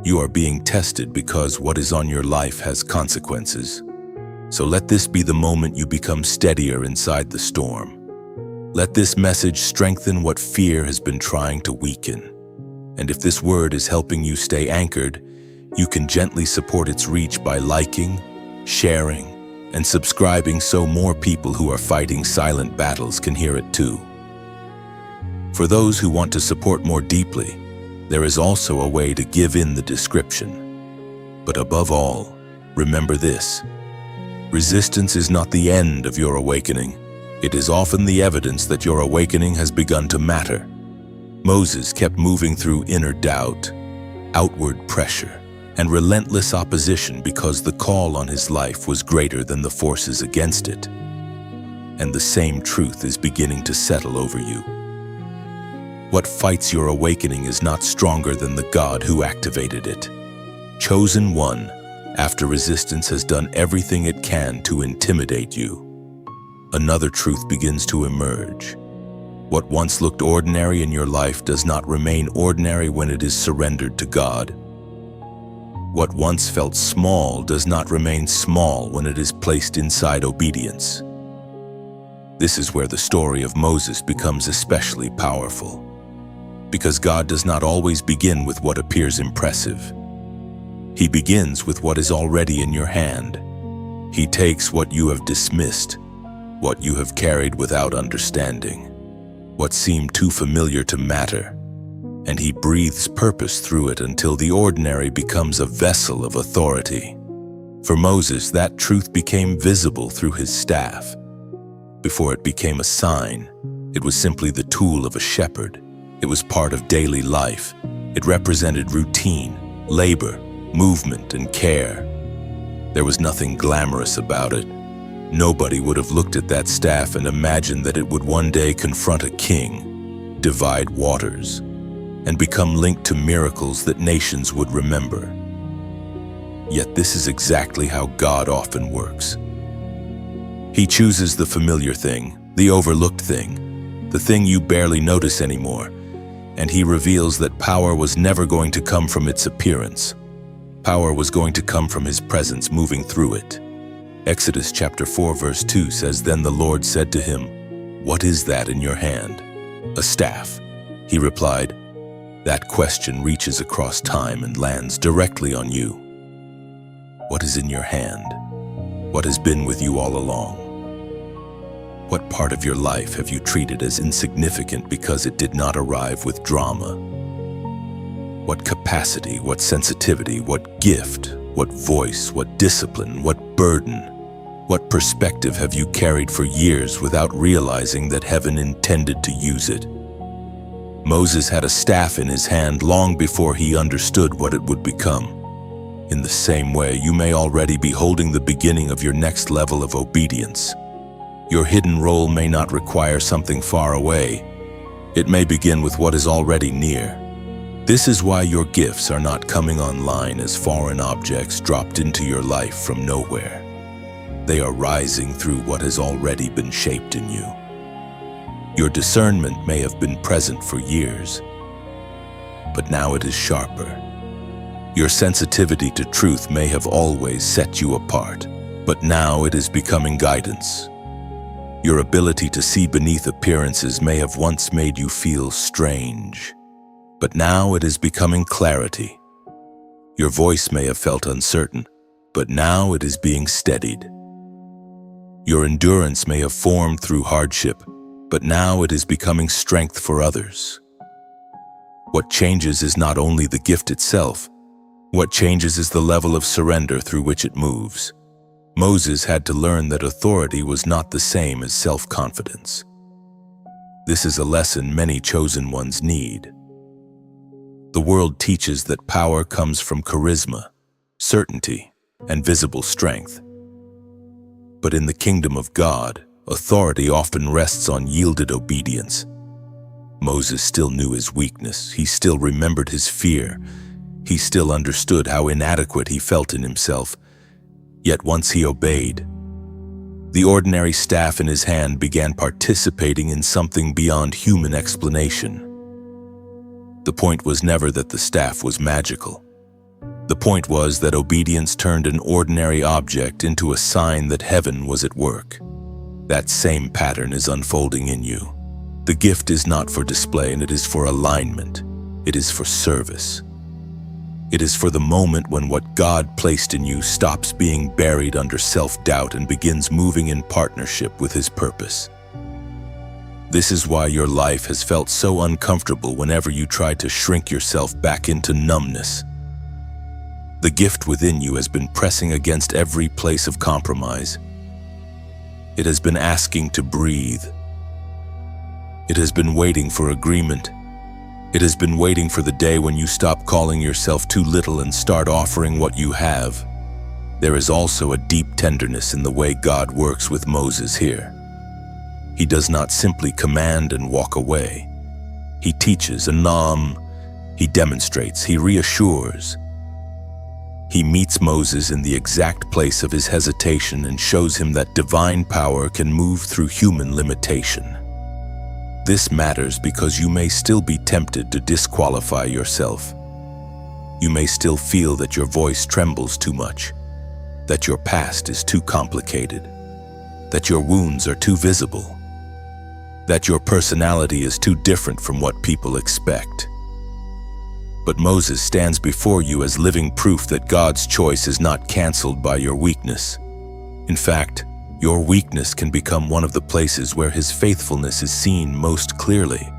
You are being tested because what is on your life has consequences. So let this be the moment you become steadier inside the storm. Let this message strengthen what fear has been trying to weaken. And if this word is helping you stay anchored, you can gently support its reach by liking, sharing, and subscribing so more people who are fighting silent battles can hear it too. For those who want to support more deeply, there is also a way to give in the description. But above all, remember this: resistance is not the end of your awakening. It is often the evidence that your awakening has begun to matter. Moses kept moving through inner doubt, outward pressure, and relentless opposition because the call on his life was greater than the forces against it. And the same truth is beginning to settle over you. What fights your awakening is not stronger than the God who activated it. Chosen one, after resistance has done everything it can to intimidate you, another truth begins to emerge. What once looked ordinary in your life does not remain ordinary when it is surrendered to God. What once felt small does not remain small when it is placed inside obedience. This is where the story of Moses becomes especially powerful. Because God does not always begin with what appears impressive. He begins with what is already in your hand. He takes what you have dismissed, what you have carried without understanding, what seemed too familiar to matter, and he breathes purpose through it until the ordinary becomes a vessel of authority. For Moses, that truth became visible through his staff. Before it became a sign, it was simply the tool of a shepherd. It was part of daily life. It represented routine, labor, movement, and care. There was nothing glamorous about it. Nobody would have looked at that staff and imagined that it would one day confront a king, divide waters, and become linked to miracles that nations would remember. Yet this is exactly how God often works. He chooses the familiar thing, the overlooked thing, the thing you barely notice anymore, and he reveals that power was never going to come from its appearance. Power was going to come from his presence moving through it. Exodus chapter 4 verse 2 says, "Then the Lord said to him, 'What is that in your hand?' 'A staff,' he replied. That question reaches across time and lands directly on you. What is in your hand? What has been with you all along? What part of your life have you treated as insignificant because it did not arrive with drama? What capacity, what sensitivity, what gift, what voice, what discipline, what burden, what perspective have you carried for years without realizing that heaven intended to use it? Moses had a staff in his hand long before he understood what it would become. In the same way, you may already be holding the beginning of your next level of obedience. Your hidden role may not require something far away. It may begin with what is already near. This is why your gifts are not coming online as foreign objects dropped into your life from nowhere. They are rising through what has already been shaped in you. Your discernment may have been present for years, but now it is sharper. Your sensitivity to truth may have always set you apart, but now it is becoming guidance. Your ability to see beneath appearances may have once made you feel strange, but now it is becoming clarity. Your voice may have felt uncertain, but now it is being steadied. Your endurance may have formed through hardship, but now it is becoming strength for others. What changes is not only the gift itself. What changes is the level of surrender through which it moves. Moses had to learn that authority was not the same as self-confidence. This is a lesson many chosen ones need. The world teaches that power comes from charisma, certainty, and visible strength. But in the kingdom of God, authority often rests on yielded obedience. Moses still knew his weakness. He still remembered his fear. He still understood how inadequate he felt in himself. Yet once he obeyed, the ordinary staff in his hand began participating in something beyond human explanation. The point was never that the staff was magical. The point was that obedience turned an ordinary object into a sign that heaven was at work. That same pattern is unfolding in you. The gift is not for display, and it is for alignment. It is for service. It is for the moment when what God placed in you stops being buried under self-doubt and begins moving in partnership with His purpose. This is why your life has felt so uncomfortable whenever you try to shrink yourself back into numbness. The gift within you has been pressing against every place of compromise. It has been asking to breathe. It has been waiting for agreement. It has been waiting for the day when you stop calling yourself too little and start offering what you have. There is also a deep tenderness in the way God works with Moses here. He does not simply command and walk away. He teaches he demonstrates, he reassures. He meets Moses in the exact place of his hesitation and shows him that divine power can move through human limitation. This matters because you may still be tempted to disqualify yourself. You may still feel that your voice trembles too much, that your past is too complicated, that your wounds are too visible, that your personality is too different from what people expect. But Moses stands before you as living proof that God's choice is not canceled by your weakness. In fact, your weakness can become one of the places where His faithfulness is seen most clearly.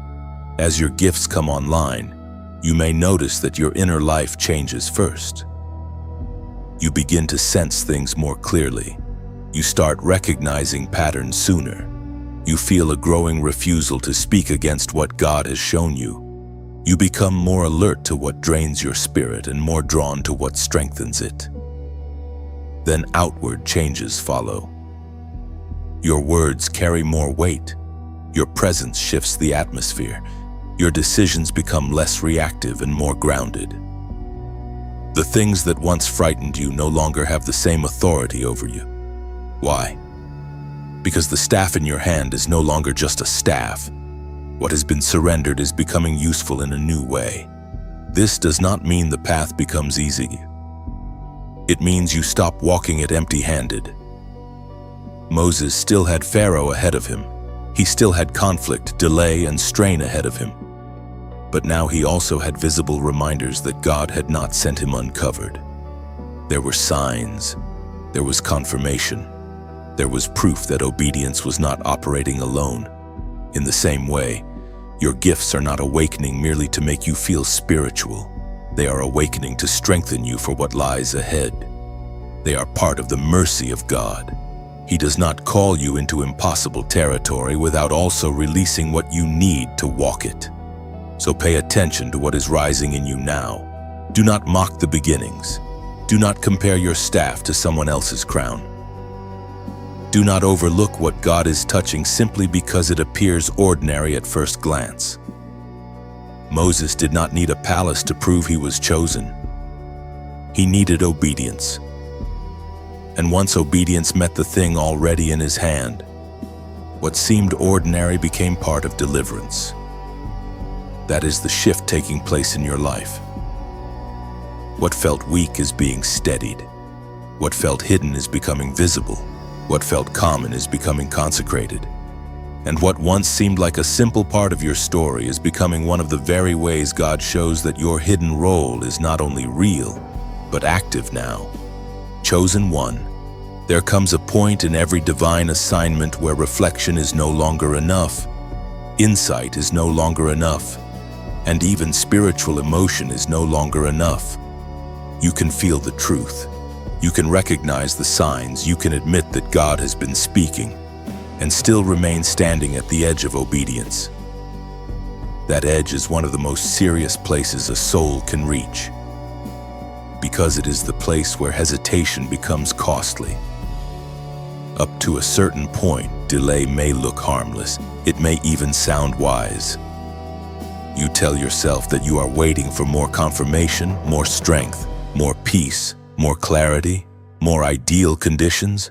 As your gifts come online, you may notice that your inner life changes first. You begin to sense things more clearly. You start recognizing patterns sooner. You feel a growing refusal to speak against what God has shown you. You become more alert to what drains your spirit and more drawn to what strengthens it. Then outward changes follow. Your words carry more weight. Your presence shifts the atmosphere. Your decisions become less reactive and more grounded. The things that once frightened you no longer have the same authority over you. Why? Because the staff in your hand is no longer just a staff. What has been surrendered is becoming useful in a new way. This does not mean the path becomes easy. It means you stop walking it empty-handed. Moses still had Pharaoh ahead of him. He still had conflict, delay, and strain ahead of him. But now he also had visible reminders that God had not sent him uncovered. There were signs. There was confirmation. There was proof that obedience was not operating alone. In the same way, your gifts are not awakening merely to make you feel spiritual. They are awakening to strengthen you for what lies ahead. They are part of the mercy of God. He does not call you into impossible territory without also releasing what you need to walk it. So pay attention to what is rising in you now. Do not mock the beginnings. Do not compare your staff to someone else's crown. Do not overlook what God is touching simply because it appears ordinary at first glance. Moses did not need a palace to prove he was chosen. He needed obedience. And once obedience met the thing already in his hand, what seemed ordinary became part of deliverance. That is the shift taking place in your life. What felt weak is being steadied. What felt hidden is becoming visible. What felt common is becoming consecrated. And what once seemed like a simple part of your story is becoming one of the very ways God shows that your hidden role is not only real, but active now. Chosen one. There comes a point in every divine assignment where reflection is no longer enough, insight is no longer enough, and even spiritual emotion is no longer enough. You can feel the truth. You can recognize the signs. You can admit that God has been speaking and still remain standing at the edge of obedience. That edge is one of the most serious places a soul can reach, because it is the place where hesitation becomes costly. Up to a certain point, delay may look harmless. It may even sound wise. You tell yourself that you are waiting for more confirmation, more strength, more peace, more clarity, more ideal conditions.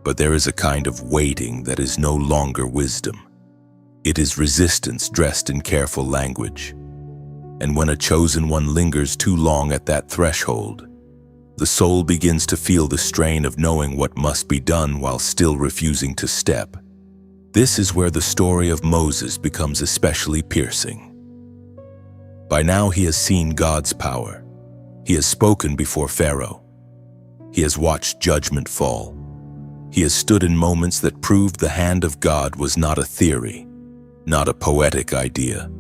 But there is a kind of waiting that is no longer wisdom. It is resistance dressed in careful language. And when a chosen one lingers too long at that threshold, the soul begins to feel the strain of knowing what must be done while still refusing to step. This is where the story of Moses becomes especially piercing. By now he has seen God's power. He has spoken before Pharaoh. He has watched judgment fall. He has stood in moments that proved the hand of God was not a theory, not a poetic idea,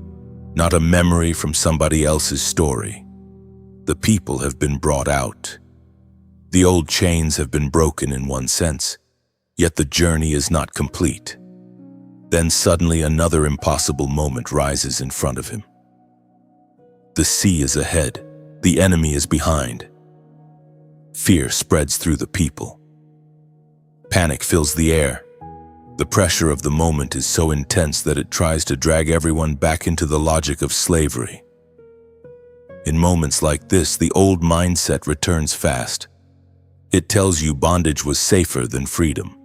not a memory from somebody else's story. The people have been brought out. The old chains have been broken in one sense, yet the journey is not complete. Then suddenly another impossible moment rises in front of him. The sea is ahead. The enemy is behind. Fear spreads through the people. Panic fills the air. The pressure of the moment is so intense that it tries to drag everyone back into the logic of slavery. In moments like this, the old mindset returns fast. It tells you bondage was safer than freedom.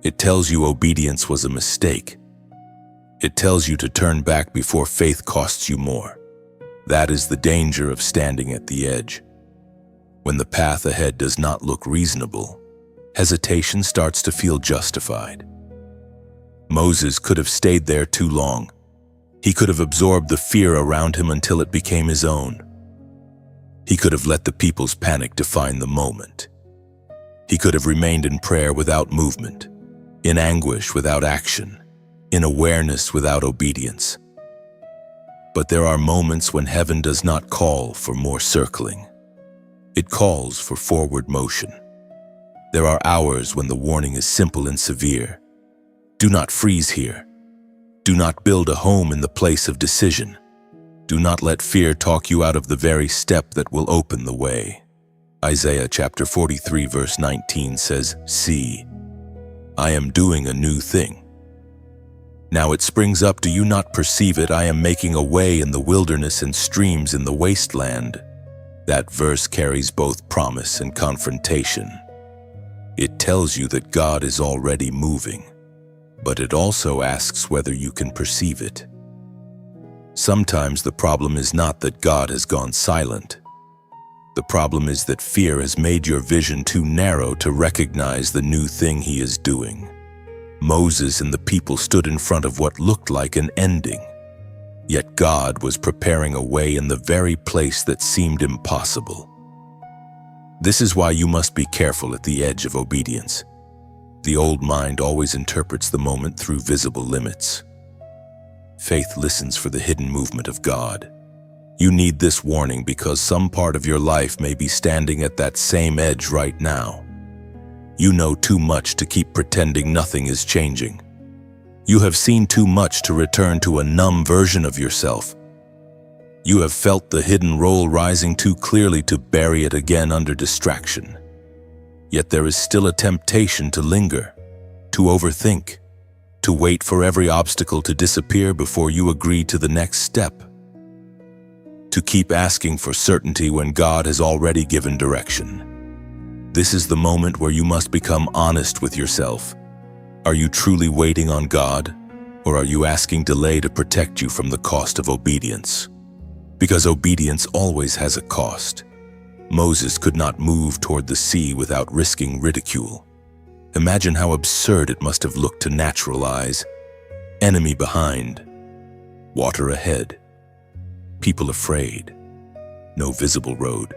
It tells you obedience was a mistake. It tells you to turn back before faith costs you more. That is the danger of standing at the edge. When the path ahead does not look reasonable, hesitation starts to feel justified. Moses could have stayed there too long. He could have absorbed the fear around him until it became his own. He could have let the people's panic define the moment. He could have remained in prayer without movement, in anguish without action, in awareness without obedience. But there are moments when heaven does not call for more circling. It calls for forward motion. There are hours when the warning is simple and severe. Do not freeze here. Do not build a home in the place of decision. Do not let fear talk you out of the very step that will open the way. Isaiah chapter 43 verse 19 says, "See, I am doing a new thing. Now it springs up, do you not perceive it? I am making a way in the wilderness and streams in the wasteland." That verse carries both promise and confrontation. It tells you that God is already moving, but it also asks whether you can perceive it. Sometimes the problem is not that God has gone silent. The problem is that fear has made your vision too narrow to recognize the new thing He is doing. Moses and the people stood in front of what looked like an ending, yet God was preparing a way in the very place that seemed impossible. This is why you must be careful at the edge of obedience. The old mind always interprets the moment through visible limits. Faith listens for the hidden movement of God. You need this warning because some part of your life may be standing at that same edge right now. You know too much to keep pretending nothing is changing. You have seen too much to return to a numb version of yourself. You have felt the hidden role rising too clearly to bury it again under distraction. Yet there is still a temptation to linger, to overthink, to wait for every obstacle to disappear before you agree to the next step. To keep asking for certainty when God has already given direction. This is the moment where you must become honest with yourself. Are you truly waiting on God, or are you asking delay to protect you from the cost of obedience? Because obedience always has a cost. Moses could not move toward the sea without risking ridicule. Imagine how absurd it must have looked to natural eyes. Enemy behind, water ahead, people afraid, no visible road.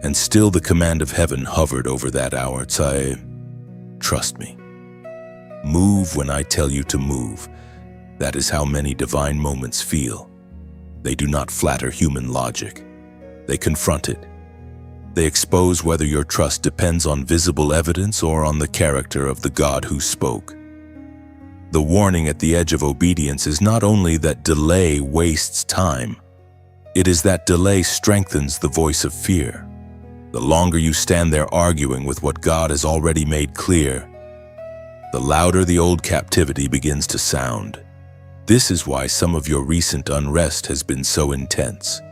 And still the command of heaven hovered over that hour. Trust me. Move when I tell you to move. That is how many divine moments feel. They do not flatter human logic. They confront it. They expose whether your trust depends on visible evidence or on the character of the God who spoke. The warning at the edge of obedience is not only that delay wastes time, it is that delay strengthens the voice of fear. The longer you stand there arguing with what God has already made clear, the louder the old captivity begins to sound. This is why some of your recent unrest has been so intense.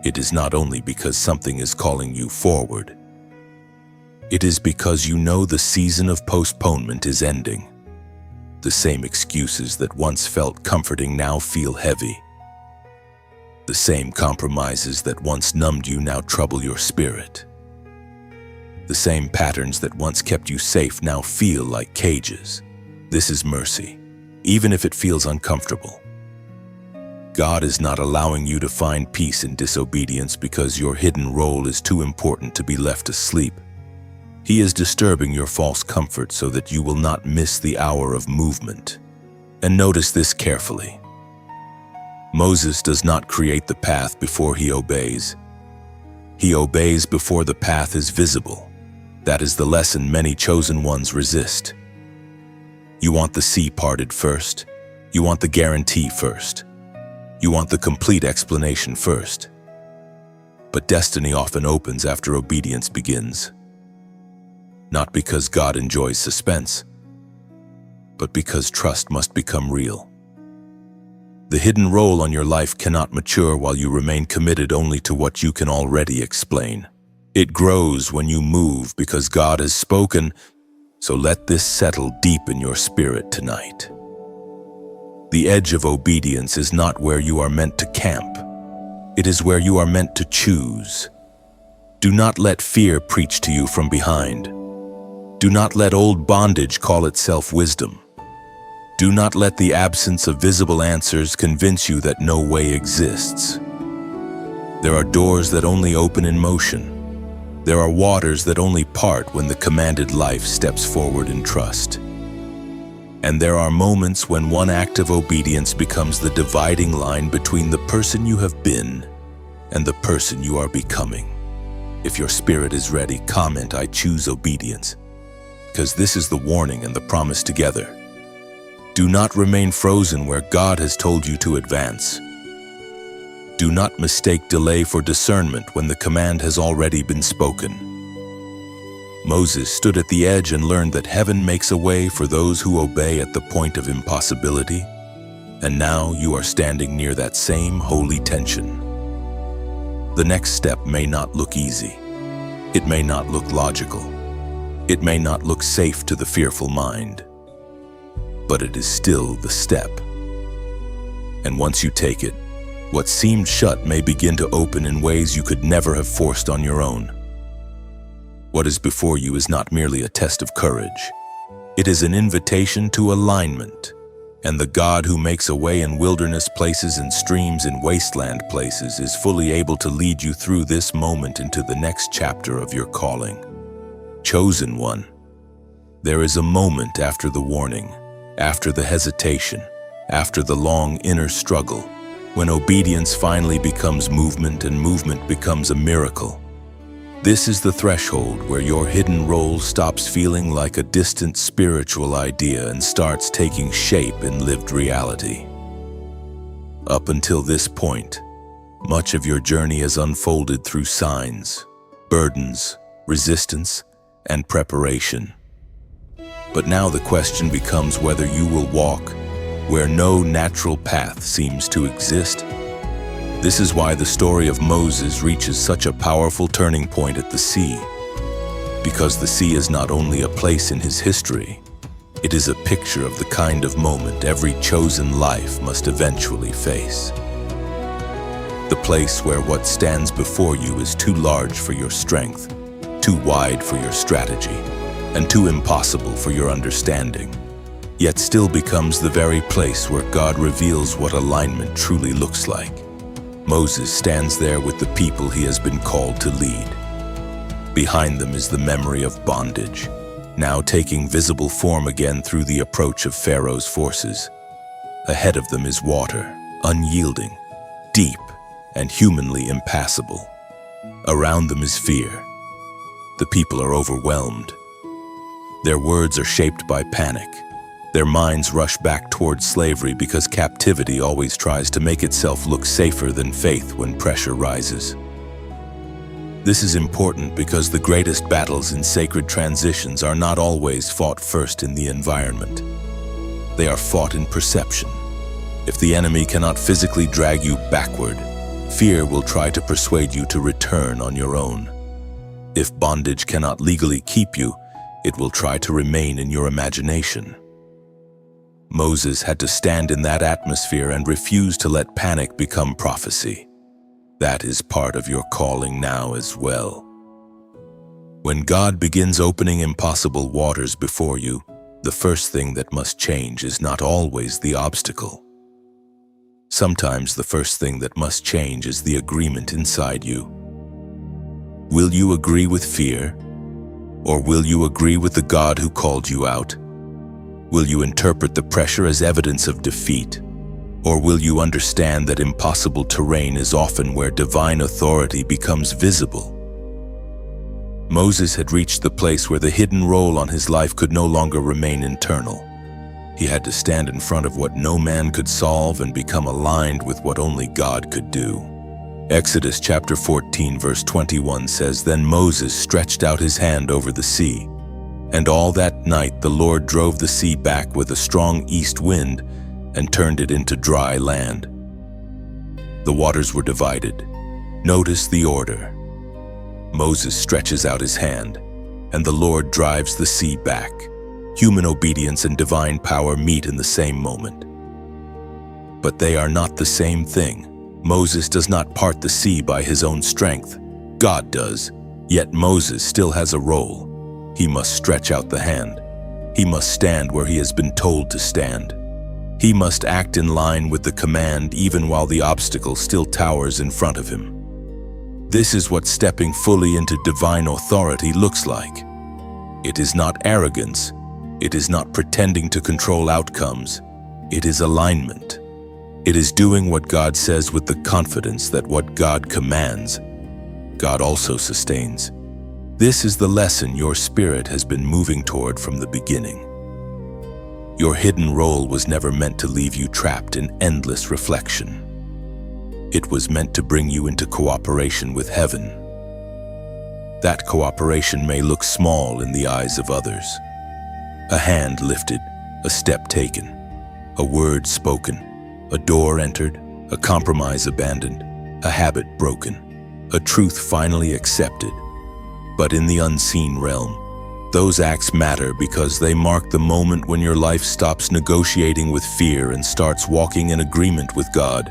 It is not only because something is calling you forward. It is because you know the season of postponement is ending. The same excuses that once felt comforting now feel heavy. The same compromises that once numbed you now trouble your spirit. The same patterns that once kept you safe now feel like cages. This is mercy, even if it feels uncomfortable. God is not allowing you to find peace in disobedience because your hidden role is too important to be left asleep. He is disturbing your false comfort so that you will not miss the hour of movement. And notice this carefully. Moses does not create the path before he obeys. He obeys before the path is visible. That is the lesson many chosen ones resist. You want the sea parted first. You want the guarantee first. You want the complete explanation first. But destiny often opens after obedience begins. Not because God enjoys suspense, but because trust must become real. The hidden role on your life cannot mature while you remain committed only to what you can already explain. It grows when you move because God has spoken, so let this settle deep in your spirit tonight. The edge of obedience is not where you are meant to camp. It is where you are meant to choose. Do not let fear preach to you from behind. Do not let old bondage call itself wisdom. Do not let the absence of visible answers convince you that no way exists. There are doors that only open in motion. There are waters that only part when the commanded life steps forward in trust. And there are moments when one act of obedience becomes the dividing line between the person you have been and the person you are becoming. If your spirit is ready, comment, "I choose obedience," because this is the warning and the promise together. Do not remain frozen where God has told you to advance. Do not mistake delay for discernment when the command has already been spoken. Moses stood at the edge and learned that heaven makes a way for those who obey at the point of impossibility, and now you are standing near that same holy tension. The next step may not look easy. It may not look logical. It may not look safe to the fearful mind. But it is still the step. And once you take it, what seemed shut may begin to open in ways you could never have forced on your own. What is before you is not merely a test of courage. It is an invitation to alignment. And the God who makes a way in wilderness places and streams in wasteland places is fully able to lead you through this moment into the next chapter of your calling. Chosen one, there is a moment after the warning, after the hesitation, after the long inner struggle, when obedience finally becomes movement and movement becomes a miracle. This is the threshold where your hidden role stops feeling like a distant spiritual idea and starts taking shape in lived reality. Up until this point, much of your journey has unfolded through signs, burdens, resistance, and preparation. But now the question becomes whether you will walk where no natural path seems to exist. This is why the story of Moses reaches such a powerful turning point at the sea. Because the sea is not only a place in his history, it is a picture of the kind of moment every chosen life must eventually face. The place where what stands before you is too large for your strength, too wide for your strategy, and too impossible for your understanding, yet still becomes the very place where God reveals what alignment truly looks like. Moses stands there with the people he has been called to lead. Behind them is the memory of bondage, now taking visible form again through the approach of Pharaoh's forces. Ahead of them is water, unyielding, deep, and humanly impassable. Around them is fear. The people are overwhelmed. Their words are shaped by panic. Their minds rush back towards slavery because captivity always tries to make itself look safer than faith when pressure rises. This is important because the greatest battles in sacred transitions are not always fought first in the environment. They are fought in perception. If the enemy cannot physically drag you backward, fear will try to persuade you to return on your own. If bondage cannot legally keep you, it will try to remain in your imagination. Moses had to stand in that atmosphere and refuse to let panic become prophecy. That is part of your calling now as well. When God begins opening impossible waters before you, the first thing that must change is not always the obstacle. Sometimes the first thing that must change is the agreement inside you. Will you agree with fear? Or will you agree with the God who called you out? Will you interpret the pressure as evidence of defeat? Or will you understand that impossible terrain is often where divine authority becomes visible? Moses had reached the place where the hidden role on his life could no longer remain internal. He had to stand in front of what no man could solve and become aligned with what only God could do. Exodus chapter 14 verse 21 says, "Then Moses stretched out his hand over the sea. And all that night the Lord drove the sea back with a strong east wind and turned it into dry land." The waters were divided. Notice the order. Moses stretches out his hand, and the Lord drives the sea back. Human obedience and divine power meet in the same moment. But they are not the same thing. Moses does not part the sea by his own strength. God does. Yet Moses still has a role. He must stretch out the hand. He must stand where he has been told to stand. He must act in line with the command even while the obstacle still towers in front of him. This is what stepping fully into divine authority looks like. It is not arrogance. It is not pretending to control outcomes. It is alignment. It is doing what God says with the confidence that what God commands God also sustains. This is the lesson your spirit has been moving toward from the beginning. Your hidden role was never meant to leave you trapped in endless reflection. It was meant to bring you into cooperation with heaven. That cooperation may look small in the eyes of others. A hand lifted, a step taken, a word spoken, a door entered, a compromise abandoned, a habit broken, a truth finally accepted. But in the unseen realm, those acts matter because they mark the moment when your life stops negotiating with fear and starts walking in agreement with God.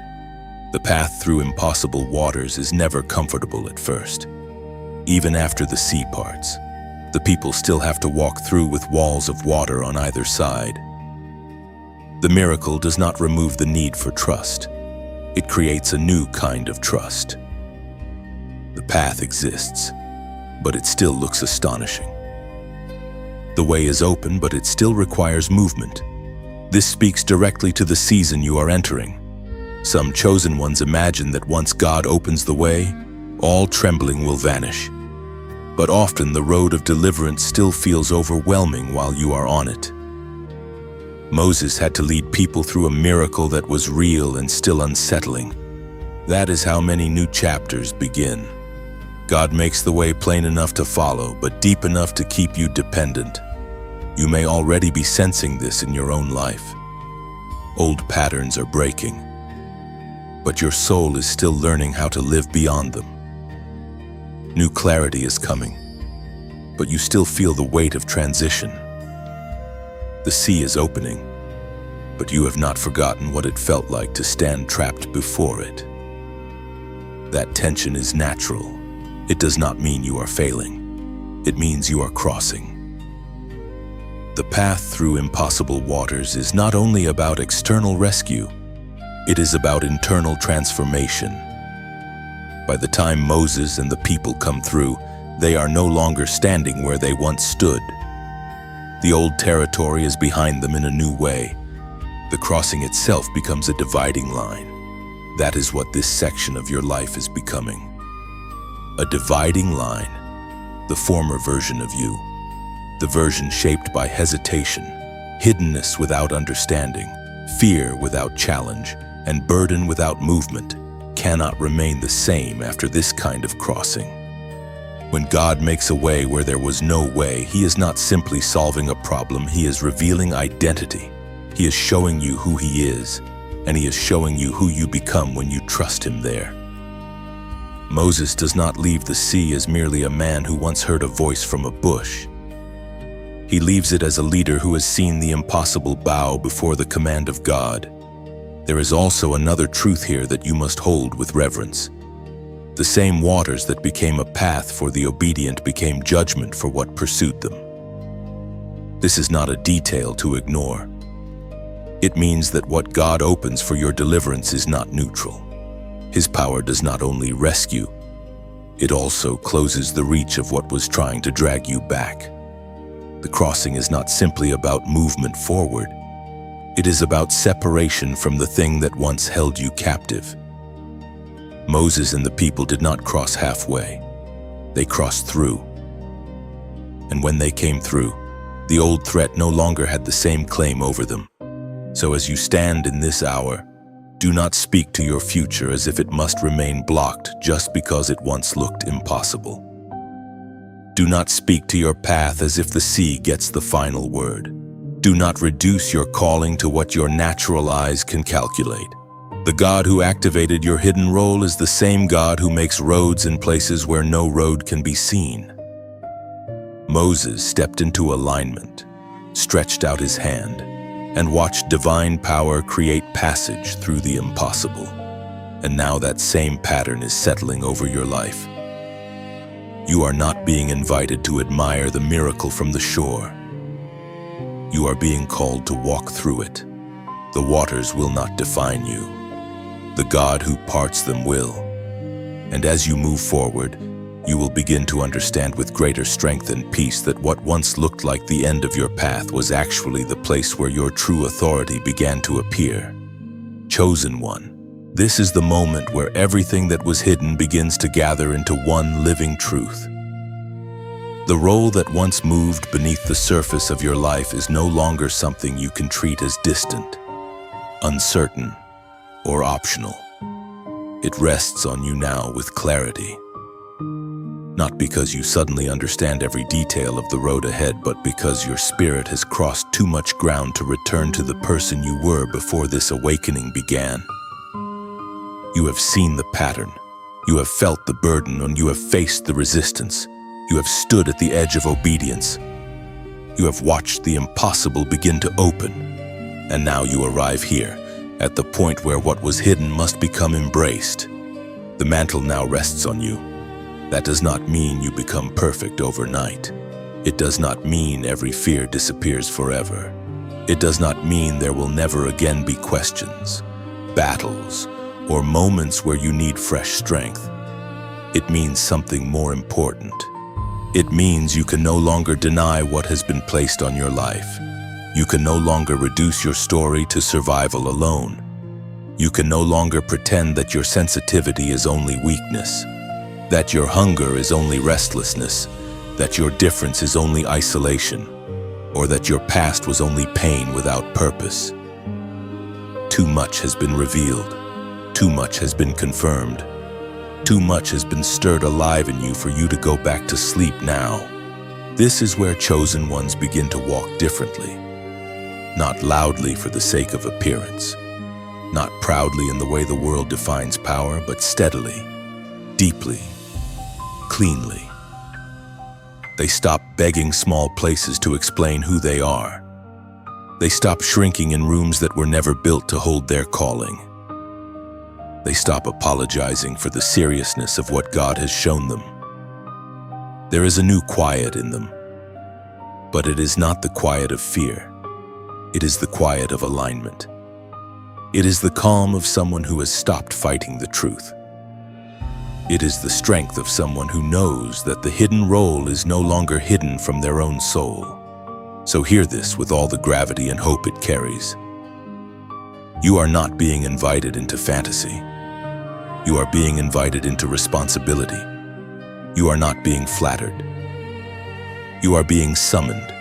The path through impossible waters is never comfortable at first. Even after the sea parts, the people still have to walk through with walls of water on either side. The miracle does not remove the need for trust. It creates a new kind of trust. The path exists, but it still looks astonishing. The way is open, but it still requires movement. This speaks directly to the season you are entering. Some chosen ones imagine that once God opens the way, all trembling will vanish. But often the road of deliverance still feels overwhelming while you are on it. Moses had to lead people through a miracle that was real and still unsettling. That is how many new chapters begin. God makes the way plain enough to follow, but deep enough to keep you dependent. You may already be sensing this in your own life. Old patterns are breaking, but your soul is still learning how to live beyond them. New clarity is coming, but you still feel the weight of transition. The sea is opening, but you have not forgotten what it felt like to stand trapped before it. That tension is natural. It does not mean you are failing. It means you are crossing. The path through impossible waters is not only about external rescue, it is about internal transformation. By the time Moses and the people come through, they are no longer standing where they once stood. The old territory is behind them in a new way. The crossing itself becomes a dividing line. That is what this section of your life is becoming. A dividing line, the former version of you, the version shaped by hesitation, hiddenness without understanding, fear without challenge, and burden without movement, cannot remain the same after this kind of crossing. When God makes a way where there was no way, He is not simply solving a problem, He is revealing identity. He is showing you who He is, and He is showing you who you become when you trust Him there. Moses does not leave the sea as merely a man who once heard a voice from a bush. He leaves it as a leader who has seen the impossible bow before the command of God. There is also another truth here that you must hold with reverence. The same waters that became a path for the obedient became judgment for what pursued them. This is not a detail to ignore. It means that what God opens for your deliverance is not neutral. His power does not only rescue, it also closes the reach of what was trying to drag you back. The crossing is not simply about movement forward. It is about separation from the thing that once held you captive. Moses and the people did not cross halfway. They crossed through. And when they came through, the old threat no longer had the same claim over them. So as you stand in this hour, do not speak to your future as if it must remain blocked just because it once looked impossible. Do not speak to your path as if the sea gets the final word. Do not reduce your calling to what your natural eyes can calculate. The God who activated your hidden role is the same God who makes roads in places where no road can be seen. Moses stepped into alignment, stretched out his hand, and watched divine power create passage through the impossible. And now that same pattern is settling over your life. You are not being invited to admire the miracle from the shore. You are being called to walk through it. The waters will not define you. The God who parts them will. And as you move forward, you will begin to understand with greater strength and peace that what once looked like the end of your path was actually the place where your true authority began to appear. Chosen one, This is the moment where everything that was hidden begins to gather into one living truth. The role that once moved beneath the surface of your life is no longer something you can treat as distant, uncertain, or optional. It rests on you now with clarity. Not because you suddenly understand every detail of the road ahead, but because your spirit has crossed too much ground to return to the person you were before this awakening began. You have seen the pattern. You have felt the burden, and you have faced the resistance. You have stood at the edge of obedience. You have watched the impossible begin to open. And now you arrive here, at the point where what was hidden must become embraced. The mantle now rests on you. That does not mean you become perfect overnight. It does not mean every fear disappears forever. It does not mean there will never again be questions, battles, or moments where you need fresh strength. It means something more important. It means you can no longer deny what has been placed on your life. You can no longer reduce your story to survival alone. You can no longer pretend that your sensitivity is only weakness, that your hunger is only restlessness, that your difference is only isolation, or that your past was only pain without purpose. Too much has been revealed. Too much has been confirmed. Too much has been stirred alive in you for you to go back to sleep now. This is where chosen ones begin to walk differently. Not loudly for the sake of appearance. Not proudly in the way the world defines power, but steadily, deeply, cleanly. They stop begging small places to explain who they are. They stop shrinking in rooms that were never built to hold their calling. They stop apologizing for the seriousness of what God has shown them. There is a new quiet in them, but it is not the quiet of fear. It is the quiet of alignment. It is the calm of someone who has stopped fighting the truth. It is the strength of someone who knows that the hidden role is no longer hidden from their own soul. So hear this with all the gravity and hope it carries. You are not being invited into fantasy. You are being invited into responsibility. You are not being flattered. You are being summoned.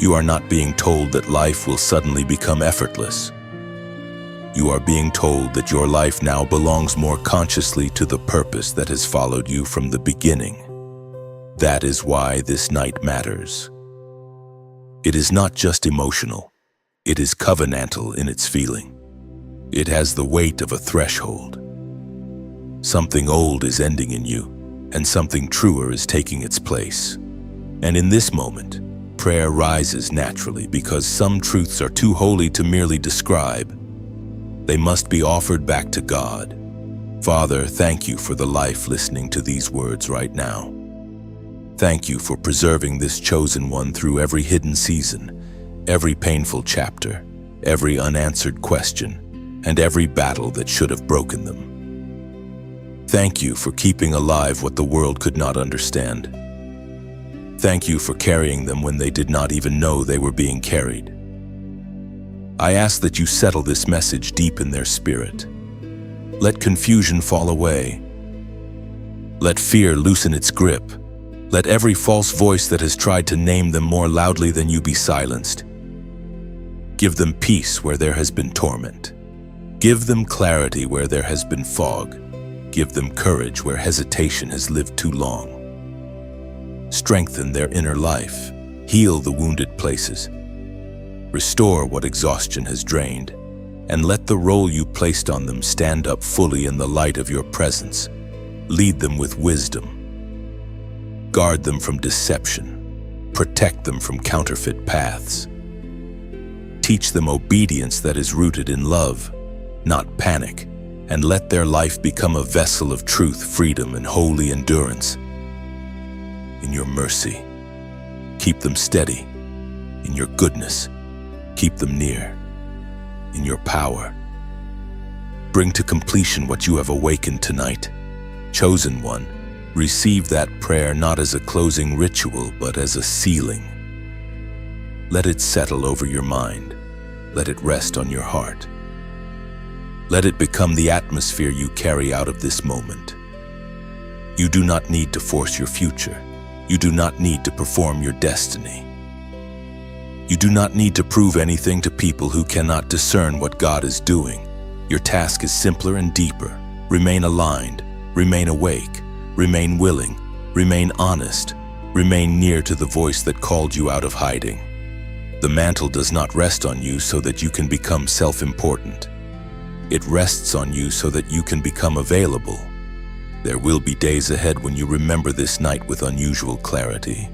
You are not being told that life will suddenly become effortless. You are being told that your life now belongs more consciously to the purpose that has followed you from the beginning. That is why this night matters. It is not just emotional. It is covenantal in its feeling. It has the weight of a threshold. Something old is ending in you, and something truer is taking its place. And in this moment, prayer rises naturally because some truths are too holy to merely describe. They must be offered back to God. Father, thank you for the life listening to these words right now. Thank you for preserving this chosen one through every hidden season, every painful chapter, every unanswered question, and every battle that should have broken them. Thank you for keeping alive what the world could not understand. Thank you for carrying them when they did not even know they were being carried. I ask that you settle this message deep in their spirit. Let confusion fall away. Let fear loosen its grip. Let every false voice that has tried to name them more loudly than you be silenced. Give them peace where there has been torment. Give them clarity where there has been fog. Give them courage where hesitation has lived too long. Strengthen their inner life. Heal the wounded places. Restore what exhaustion has drained, and let the role you placed on them stand up fully in the light of your presence. Lead them with wisdom. Guard them from deception. Protect them from counterfeit paths. Teach them obedience that is rooted in love, not panic, and let their life become a vessel of truth, freedom, and holy endurance. In your mercy, keep them steady. In your goodness, keep them near. In your power, bring to completion what you have awakened tonight. Chosen one, receive that prayer not as a closing ritual, but as a sealing. Let it settle over your mind. Let it rest on your heart. Let it become the atmosphere you carry out of this moment. You do not need to force your future. You do not need to perform your destiny. You do not need to prove anything to people who cannot discern what God is doing. Your task is simpler and deeper. Remain aligned, remain awake, remain willing, remain honest, remain near to the voice that called you out of hiding. The mantle does not rest on you so that you can become self-important. It rests on you so that you can become available. There will be days ahead when you remember this night with unusual clarity.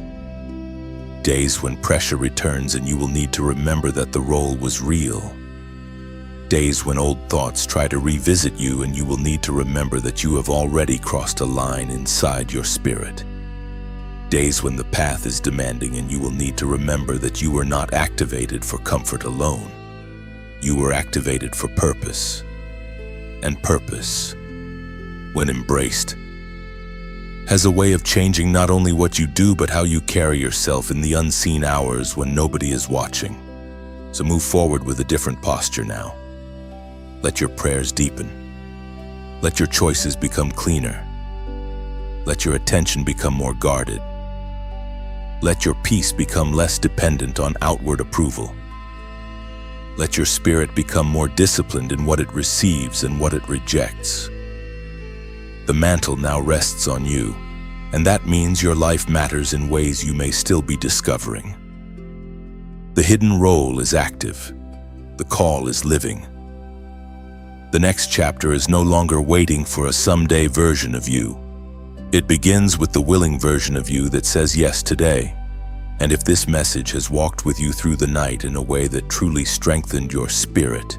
Days when pressure returns and you will need to remember that the role was real. Days when old thoughts try to revisit you and you will need to remember that you have already crossed a line inside your spirit. Days when the path is demanding and you will need to remember that you were not activated for comfort alone. You were activated for purpose. And purpose, when embraced, has a way of changing not only what you do but how you carry yourself in the unseen hours when nobody is watching. So move forward with a different posture now. Let your prayers deepen. Let your choices become cleaner. Let your attention become more guarded. Let your peace become less dependent on outward approval. Let your spirit become more disciplined in what it receives and what it rejects. The mantle now rests on you, and that means your life matters in ways you may still be discovering. The hidden role is active. The call is living. The next chapter is no longer waiting for a someday version of you. It begins with the willing version of you that says yes today. And if this message has walked with you through the night in a way that truly strengthened your spirit,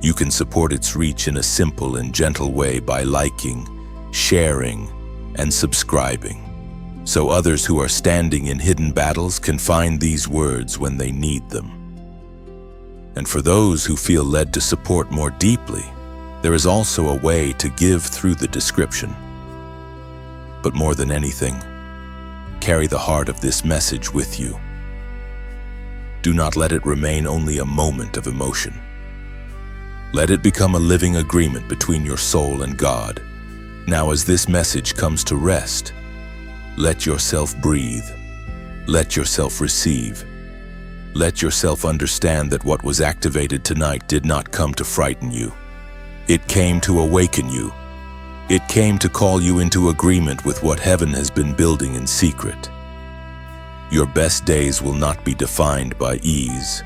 you can support its reach in a simple and gentle way by liking, sharing, and subscribing, so others who are standing in hidden battles can find these words when they need them. And for those who feel led to support more deeply, there is also a way to give through the description. But more than anything, carry the heart of this message with you. Do not let it remain only a moment of emotion. Let it become a living agreement between your soul and God. Now, as this message comes to rest, let yourself breathe. Let yourself receive. Let yourself understand that what was activated tonight did not come to frighten you. It came to awaken you. It came to call you into agreement with what heaven has been building in secret. Your best days will not be defined by ease,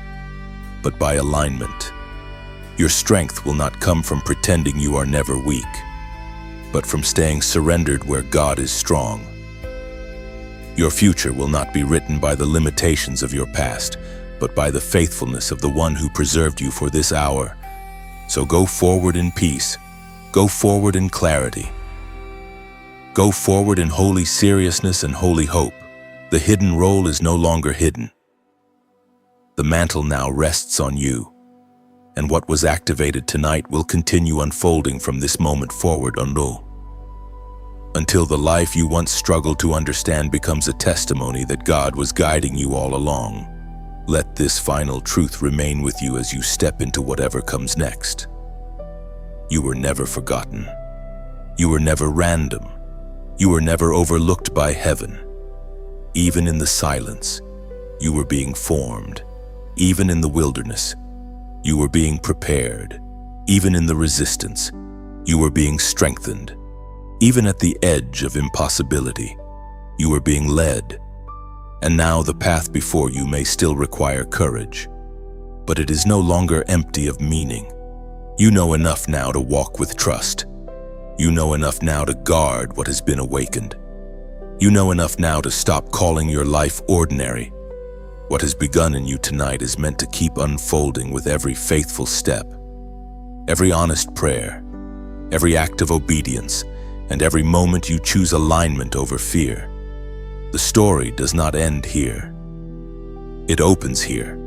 but by alignment. Your strength will not come from pretending you are never weak, but from staying surrendered where God is strong. Your future will not be written by the limitations of your past, but by the faithfulness of the one who preserved you for this hour. So go forward in peace. Go forward in clarity. Go forward in holy seriousness and holy hope. The hidden role is no longer hidden. The mantle now rests on you, and what was activated tonight will continue unfolding from this moment forward until the life you once struggled to understand becomes a testimony that God was guiding you all along. Let this final truth remain with you as you step into whatever comes next. You were never forgotten. You were never random. You were never overlooked by heaven. Even in the silence, you were being formed. Even in the wilderness, you were being prepared. Even in the resistance, you were being strengthened. Even at the edge of impossibility, you were being led. And now the path before you may still require courage, but it is no longer empty of meaning. You know enough now to walk with trust. You know enough now to guard what has been awakened. You know enough now to stop calling your life ordinary. What has begun in you tonight is meant to keep unfolding with every faithful step, every honest prayer, every act of obedience, and every moment you choose alignment over fear. The story does not end here. It opens here.